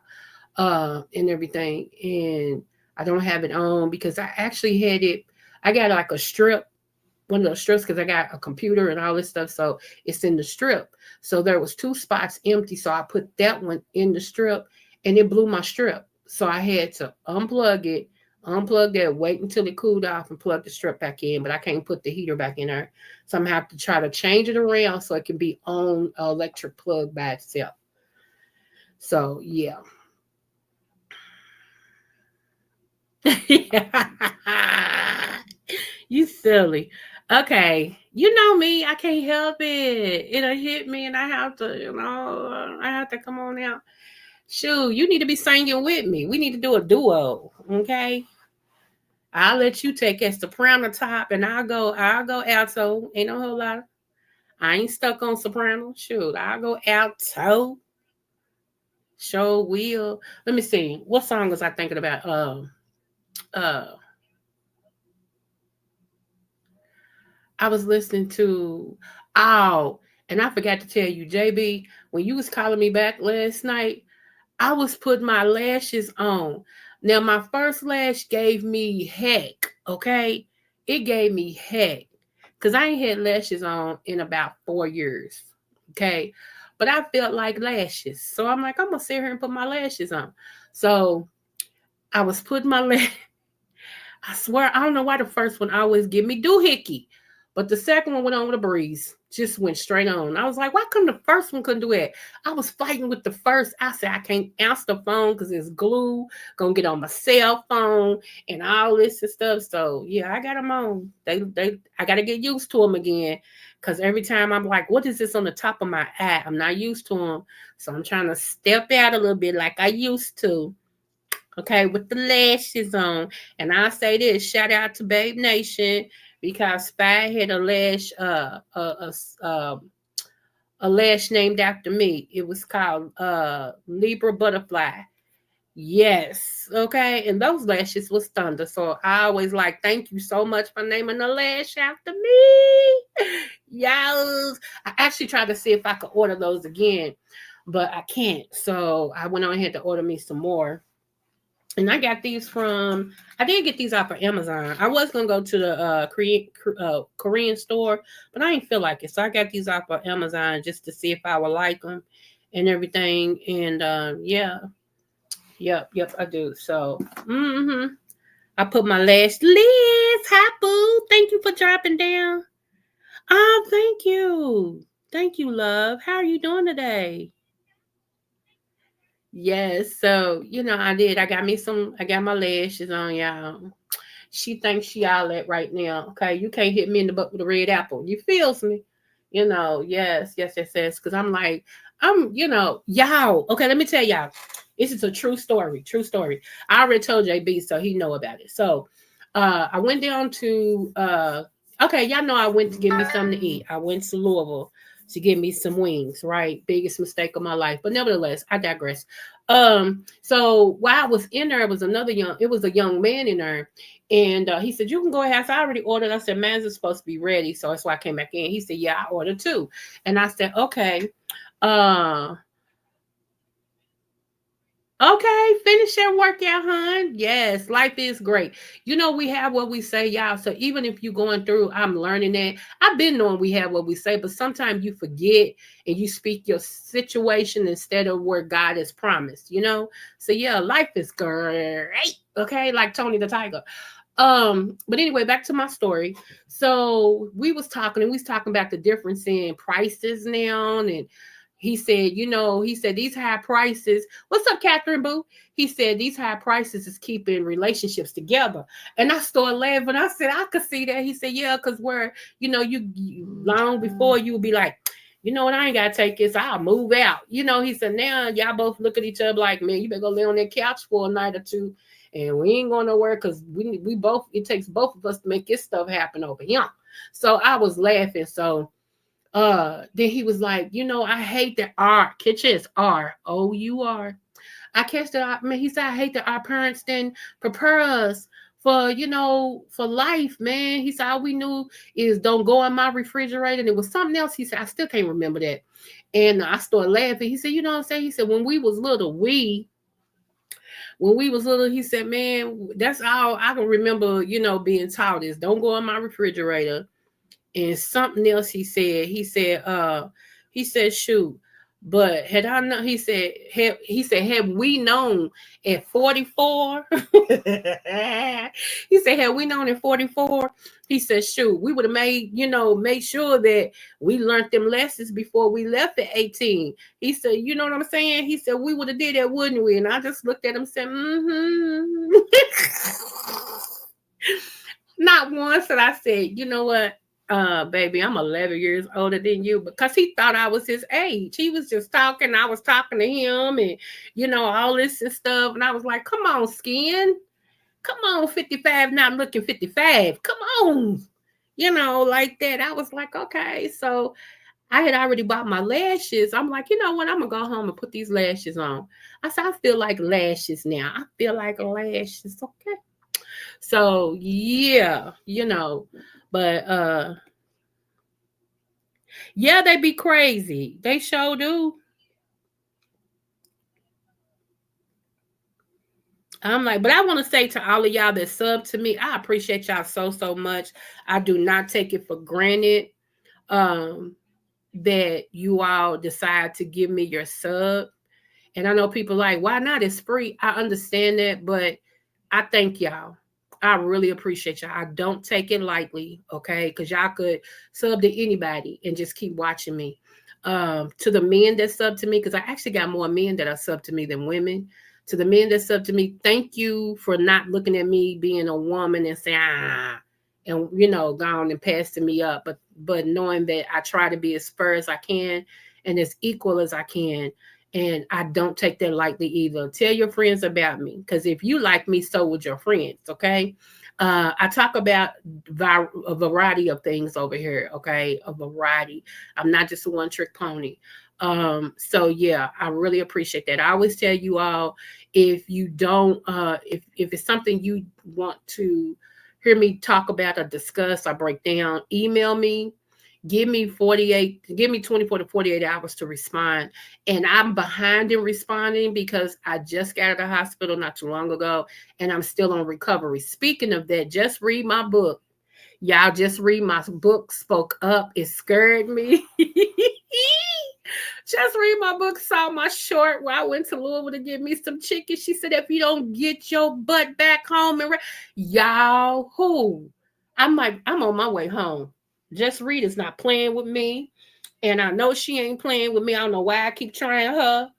B: and everything. And I don't have it on because I actually had it. I got like a strip, one of those strips, because I got a computer and all this stuff. So it's in the strip. So there was 2 spots empty. So I put that one in the strip, and it blew my strip. So I had to unplug that, wait until it cooled off, and plug the strip back in. But I can't put the heater back in there. So I'm going to have to try to change it around so it can be on an electric plug by itself. So, yeah. You silly. Okay. You know me. I can't help it. It'll hit me and I have to come on out. Shoot, you need to be singing with me. We need to do a duo. Okay. I'll let you take a soprano top and I'll go alto. Ain't no whole lot. I ain't stuck on soprano. Shoot, I'll go alto. Show will. Let me see. What song was I thinking about? I was listening to, and I forgot to tell you, JB, when you was calling me back last night, I was putting my lashes on. Now, my first lash gave me heck, okay? It gave me heck because I ain't had lashes on in about 4 years, okay? But I felt like lashes. So I'm like, I'm going to sit here and put my lashes on. So I was putting my lashes. I swear, I don't know why the first one always give me doohickey. But the second one went on with a breeze. Just went straight on. I was like, why couldn't the first one couldn't do it? I was fighting with the first. I said, I can't answer the phone because it's glue. Gonna get on my cell phone and all this and stuff. So yeah, I got them on. I gotta get used to them again. Because every time I'm like, what is this on the top of my eye? I'm not used to them. So I'm trying to step out a little bit like I used to. Okay, with the lashes on. And I'll say this, shout out to Babe Nation, because Spy had a lash named after me. It was called Libra Butterfly. Yes, okay, and those lashes was thunder. So I always like, thank you so much for naming the lash after me. Yes, I actually tried to see if I could order those again, but I can't. So I went on ahead to order me some more. And I got these I did get these off of Amazon. I was going to go to the Korean store, but I didn't feel like it. So I got these off of Amazon just to see if I would like them and everything. And yeah, yep, I do. So, I put my lash. Liz, hi, boo. Thank you for dropping down. Oh, thank you. Thank you, love. How are you doing today? Yes, so I did. I got my lashes on, y'all. She thinks she all that right now. Okay, you can't hit me in the butt with a red apple. You feels me? Yes. Because y'all. Okay, let me tell y'all. This is a true story. True story. I already told JB, so he know about it. So, I went down to okay, y'all know I went to get me something to eat. I went to Louisville to get me some wings, right? Biggest mistake of my life. But nevertheless, I digress. So while I was in there, it was a young man in there. And he said, you can go ahead. So I already ordered. I said, man's is supposed to be ready. So that's why I came back in. He said, yeah, I ordered too. And I said, okay. Okay, finish your workout, hon. Yes, life is great. We have what we say, y'all. So even if you're going through, I'm learning that. I've been knowing we have what we say, but sometimes you forget and you speak your situation instead of where God has promised, So yeah, life is great. Okay, like Tony the Tiger. But anyway, back to my story. So we was talking about the difference in prices now, and he said, these high prices. What's up, Catherine Boo? He said these high prices is keeping relationships together. And I started laughing. I said, I could see that. He said, yeah, because where, you long before you would be like, you know what, I ain't got to take this. I'll move out. He said, now y'all both look at each other like, man, you better go lay on that couch for a night or two. And we ain't going nowhere because we both, it takes both of us to make this stuff happen over here. So I was laughing. So then he was like, I hate that our kitchens are O-U-R. I catch that. He said, I hate that our parents didn't prepare us for, for life, man. He said, all we knew is don't go in my refrigerator. And it was something else. He said, I still can't remember that. And I started laughing. He said, you know what I'm saying? He said, when we was little, he said, man, that's all I can remember, being taught is don't go in my refrigerator. And something else he said, shoot, but had I known, he said, have we known at 44? He said, had we known at 44, he said, shoot, we would have made sure that we learned them lessons before we left at 18. He said, you know what I'm saying? He said, we would have did that, wouldn't we? And I just looked at him and said, Not once. And I said, you know what? Baby, I'm 11 years older than you, because he thought I was his age. He was just talking. I was talking to him and, all this and stuff. And I was like, come on, skin. Come on, 55, not looking 55. Come on. Like that. I was like, okay. So I had already bought my lashes. I'm like, you know what? I'm going to go home and put these lashes on. I said, I feel like lashes now. I feel like lashes. Okay. So, yeah, but yeah, they be crazy. They sure do. I'm like, but I want to say to all of y'all that sub to me, I appreciate y'all so much. I do not take it for granted that you all decide to give me your sub. And I know people like, why not? It's free. I understand that, but I thank y'all. I really appreciate y'all. I don't take it lightly, okay? Because y'all could sub to anybody and just keep watching me. To the men that sub to me, because I actually got more men that are sub to me than women. To the men that sub to me, thank you for not looking at me being a woman and saying, and gone and passing me up, but knowing that I try to be as fair as I can and as equal as I can. And I don't take that lightly either. Tell your friends about me, because if you like me, so would your friends, okay? I talk about a variety of things over here, okay? A variety. I'm not just a one-trick pony. So yeah, I really appreciate that. I always tell you all, if you don't, if it's something you want to hear me talk about or discuss or break down, email me. Give me 24 to 48 hours to respond. And I'm behind in responding because I just got out of the hospital not too long ago and I'm still on recovery. Speaking of that, just read my book. Y'all just read my book, Spoke Up. It scared me. Just read my book, saw my short where I went to Louisville to get me some chicken. She said, if you don't get your butt back home and y'all, who? I'm on my way home. Just Read is not playing with me. And I know she ain't playing with me. I don't know why I keep trying her.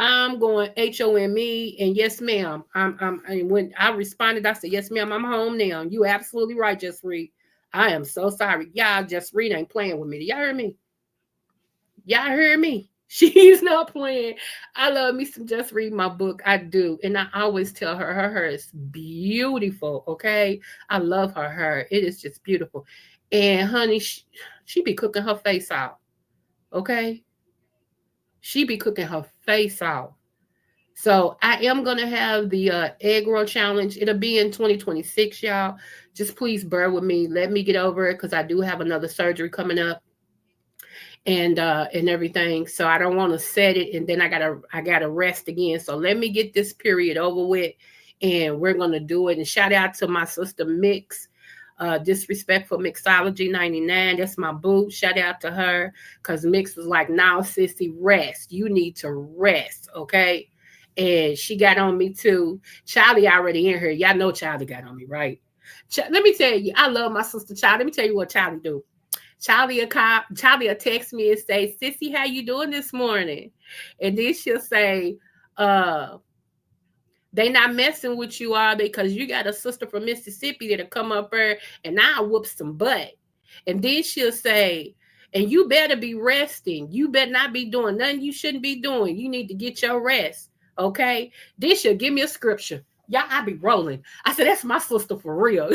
B: I'm going HOME and yes, ma'am. And when I responded, I said, yes, ma'am, I'm home now. You absolutely right, Just Read. I am so sorry. Y'all, Just Read ain't playing with me. Do y'all hear me? Y'all hear me? She's not playing. I love me some Just Read my book. I do. And I always tell her hair is beautiful. Okay. I love her hair. It is just beautiful. And honey, she be cooking her face out. Okay. She be cooking her face out. So I am going to have the egg roll challenge. It'll be in 2026, y'all. Just please bear with me. Let me get over it because I do have another surgery coming up and everything. So I don't want to set it and then I gotta rest again. So let me get this period over with and we're going to do it. And shout out to my sister Mix. Disrespectful Mixology 99. That's my boo. Shout out to her because Mix was like, now, sissy, rest. You need to rest, okay? And she got on me too. Charlie already in here. Y'all know Charlie got on me, right? Let me tell you, I love my sister Charlie. Let me tell you what Charlie do. Charlie will text me and say, sissy, how you doing this morning? And then she'll say, they not messing with you all because you got a sister from Mississippi that'll come up there and I'll whoop some butt. And then she'll say, and you better be resting. You better not be doing nothing you shouldn't be doing. You need to get your rest. Okay? Then she'll give me a scripture. Y'all, I be rolling. I said, that's my sister for real.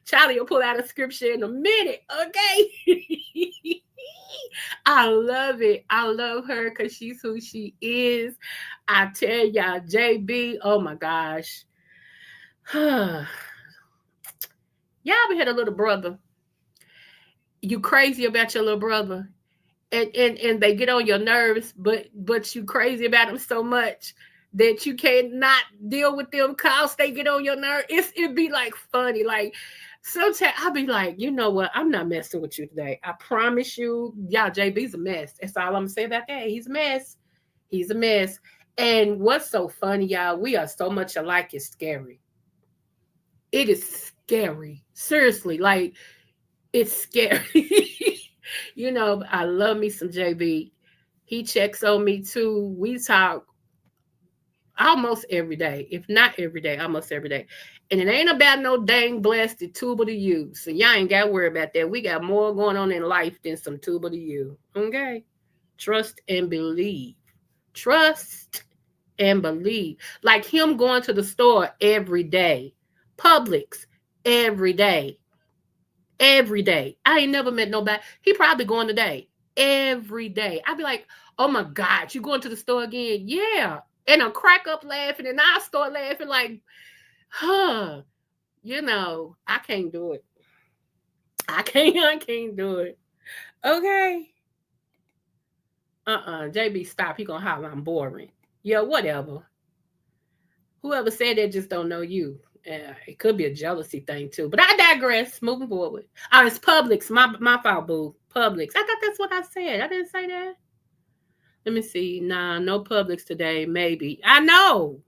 B: Charlie will pull out a scripture in a minute. Okay? I love it. I love her because she's who she is. I tell y'all, JB, oh my gosh. Y'all ever had a little brother? You crazy about your little brother. And they get on your nerves, but you crazy about them so much that you cannot deal with them because they get on your nerves. It'd be like funny. Like sometimes I'll be like, you know what? I'm not messing with you today. I promise you. Y'all, JB's a mess. That's all I'm gonna say about that. He's a mess. He's a mess. And what's so funny, y'all, we are so much alike, it's scary. It is scary. Seriously, like, it's scary. I love me some JB. He checks on me too. We talk almost every day, if not every day, almost every day. And it ain't about no dang blasted tuba to you. So y'all ain't got to worry about that. We got more going on in life than some tuba to you. Okay? Trust and believe. Trust and believe. Like him going to the store every day. Publix every day. Every day. I ain't never met nobody. He probably going today. Every day. I'd be like, oh my God, you going to the store again? Yeah. And I'll crack up laughing and I'll start laughing like, I can't do it. I can't do it. Okay. JB, stop. He gonna holler I'm boring. Yeah, whatever. Whoever said that just don't know you. It could be a jealousy thing too. But I digress. Moving forward. Oh, it's Publix. My fault, boo. Publix. I thought that's what I said. I didn't say that. Let me see. Nah, no Publix today. Maybe. I know.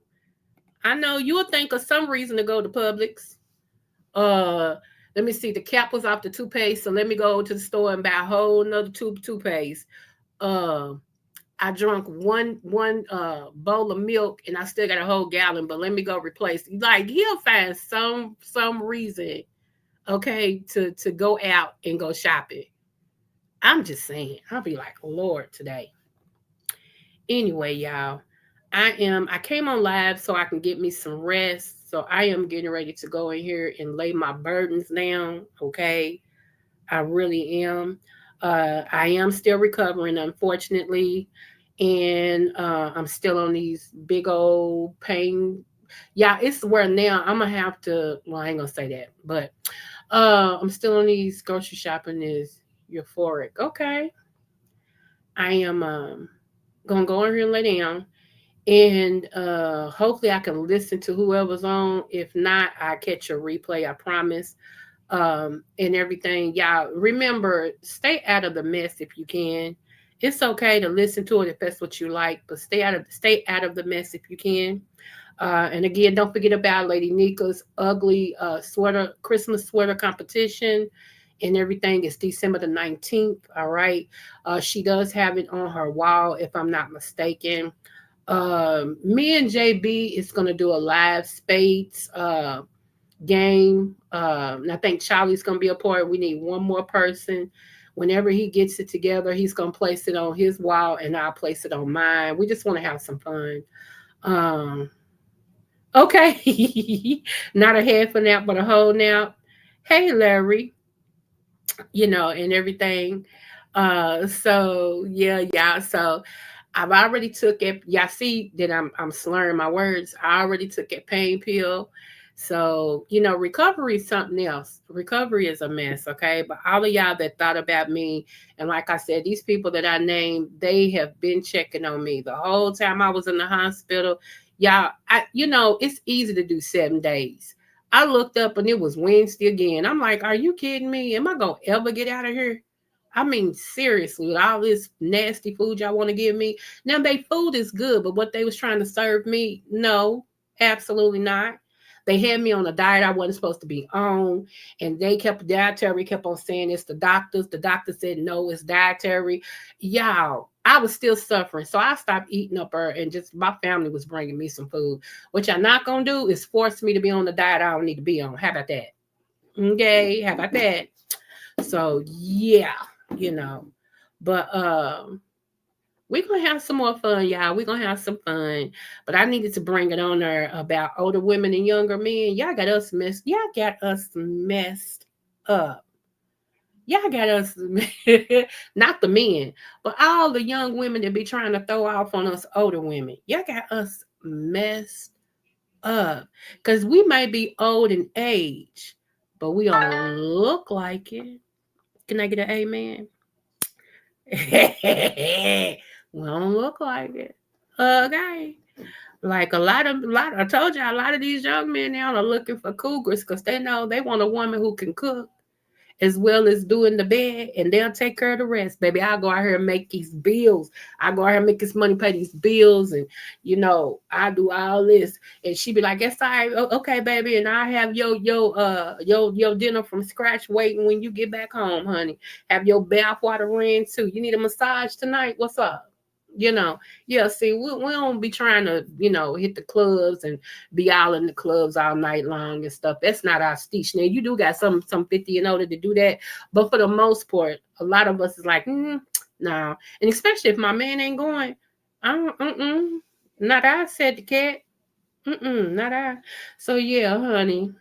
B: I know you'll think of some reason to go to Publix. Uh, let me see. The cap was off the toothpaste, so let me go to the store and buy a whole another tube toothpaste. Uh, I drunk one bowl of milk and I still got a whole gallon, but let me go replace. Like he'll find some reason, okay, to go out and go shopping. I'm just saying. I'll be like, Lord, today. Anyway, y'all, I came on live so I can get me some rest. So I am getting ready to go in here and lay my burdens down. Okay. I really am. I am still recovering, unfortunately. And I'm still on these big old pain. Yeah, it's where now I'm gonna have to, well, I ain't gonna say that, but I'm still on these grocery shopping is euphoric. Okay. I am gonna go in here and lay down, and hopefully I can listen to whoever's on. If not, I catch a replay, I promise. And everything. Y'all remember, stay out of the mess if you can. It's okay to listen to it if that's what you like, but stay out of the mess if you can. And again, don't forget about Lady Nika's ugly sweater, Christmas sweater competition and everything. It's December the 19th. All right. She does have it on her wall, if I'm not mistaken. Me and JB is going to do a live spades game. And I think Charlie's going to be a part. We need one more person. Whenever he gets it together, he's going to place it on his wall and I'll place it on mine. We just want to have some fun. Okay. Not a half a nap, but a whole nap. Hey, Larry, and everything. So yeah. So I've already took it. Y'all see that I'm slurring my words. I already took a pain pill. So, recovery is something else. Recovery is a mess, okay? But all of y'all that thought about me, and like I said, these people that I named, they have been checking on me the whole time I was in the hospital. Y'all, it's easy to do 7 days. I looked up and it was Wednesday again. I'm like, are you kidding me? Am I going to ever get out of here? I mean, seriously, with all this nasty food y'all want to give me. Now, their food is good, but what they was trying to serve me, no, absolutely not. They had me on a diet I wasn't supposed to be on, and they dietary kept on saying it's the doctors. The doctor said no, it's dietary. Y'all, I was still suffering, so I stopped eating up her, and just my family was bringing me some food. What y'all not gonna do is force me to be on the diet I don't need to be on. How about that? Okay, how about that? So yeah, but we're going to have some more fun, y'all. We're going to have some fun. But I needed to bring it on there about older women and younger men. Y'all got us messed up. Y'all got us, not the men, but all the young women that be trying to throw off on us older women. Y'all got us messed up. Because we may be old in age, but we don't look like it. Can I get an amen? We don't look like it. Okay. Like a lot, I told you, a lot of these young men now are looking for cougars because they know they want a woman who can cook as well as doing the bed, and they'll take care of the rest. Baby, I'll go out here and make these bills. I go out here and make this money, pay these bills, and I do all this. And she be like, "Yes, okay, baby," and I have your dinner from scratch waiting when you get back home, honey. Have your bath water ran too. You need a massage tonight? What's up? Yeah, see, we don't be trying to, hit the clubs and be all in the clubs all night long and stuff. That's not our speech. Now, you do got some 50 and older to do that, but for the most part, a lot of us is like, no. And especially if my man ain't going, not I, said the cat. Not I. So, yeah, honey.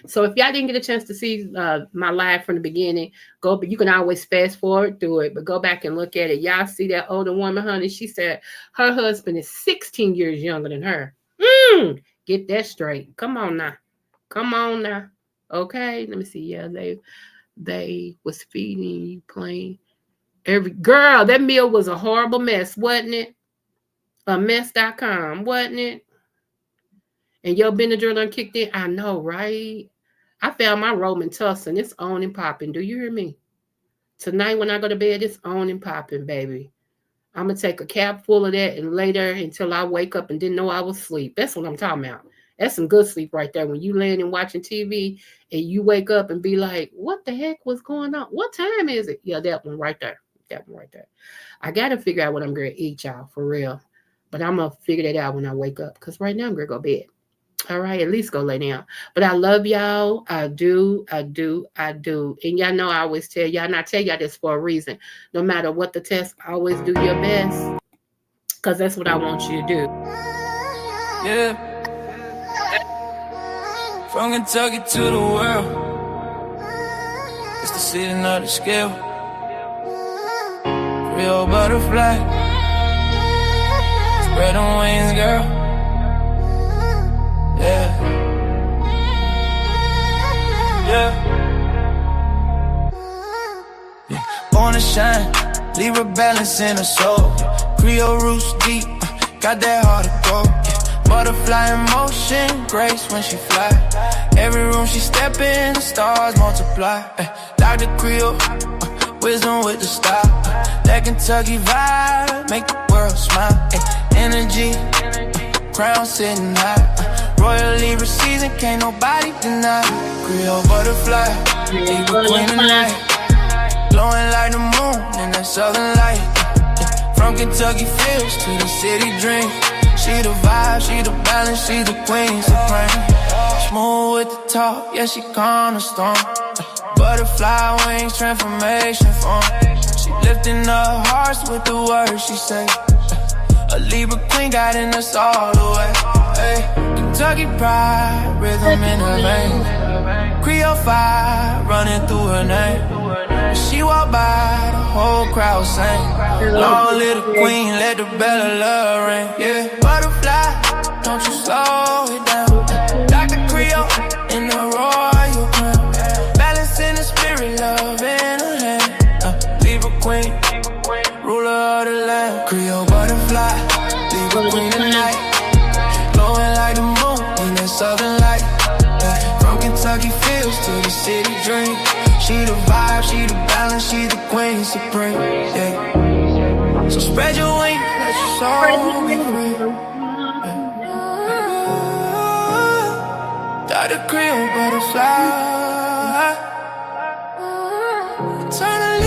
B: So if y'all didn't get a chance to see my live from the beginning, but you can always fast forward through it, but go back and look at it. Y'all see that older woman, honey? She said her husband is 16 years younger than her. Get that straight. Come on now. Okay, let me see. Yeah, they was feeding you plain. Every girl, that meal was a horrible mess, wasn't it? A mess.com, wasn't it? And your Benadryl done kicked in. I know, right? I found my Roman Tussin. It's on and popping. Do you hear me? Tonight when I go to bed, it's on and popping, baby. I'm going to take a cap full of that and lay there until I wake up and didn't know I was asleep. That's what I'm talking about. That's some good sleep right there. When you laying and watching TV and you wake up and be like, what the heck was going on? What time is it? Yeah, that one right there. That one right there. I got to figure out what I'm going to eat, y'all, for real. But I'm going to figure that out when I wake up, because right now I'm going to go to bed. All right, at least go lay down. But I love y'all. I do. And y'all know I always tell y'all, and I tell y'all this for a reason. No matter what the test, always do your best, because that's what I want you to do.
A: Yeah. From Kentucky to the world, it's the sitting of the scale. Creole butterfly, spread them wings, girl. Yeah. Born to shine, Libra balance in her soul. Creole roots deep, got that heart of gold. Butterfly in motion, grace when she fly. Every room she step in, the stars multiply. Dr.Creole, wisdom with the style. That Kentucky vibe, make the world smile. Energy, crown sitting high. Royal Libra season, can't nobody deny. Creole butterfly, Libra queen of night. Glowing like the moon in that southern light. From Kentucky fields to the city dream. She the vibe, she the balance, she the queen supreme. Smooth with the talk, yeah, she calm the storm. Butterfly wings, transformation form. She lifting up hearts with the words she say. A Libra queen guiding us all the way. Hey, Kentucky pride, rhythm in her veins. Creole fire running through her name. She walk by, the whole crowd sing. Long little queen, let the bell of love ring. Yeah, butterfly, don't you slow it down. Dr.Creole in the royal crown. Balance in the spirit, love in her hand. Libra queen, ruler of the land. Creole butterfly, Libra queen tonight. Glowing like the moon in that southern light. From Kentucky fields to the city dream. She the vibe, she the balance, she the queen supreme. Yeah. So spread your wings, let your soul be free. Dr.Creole butterfly. Eternally.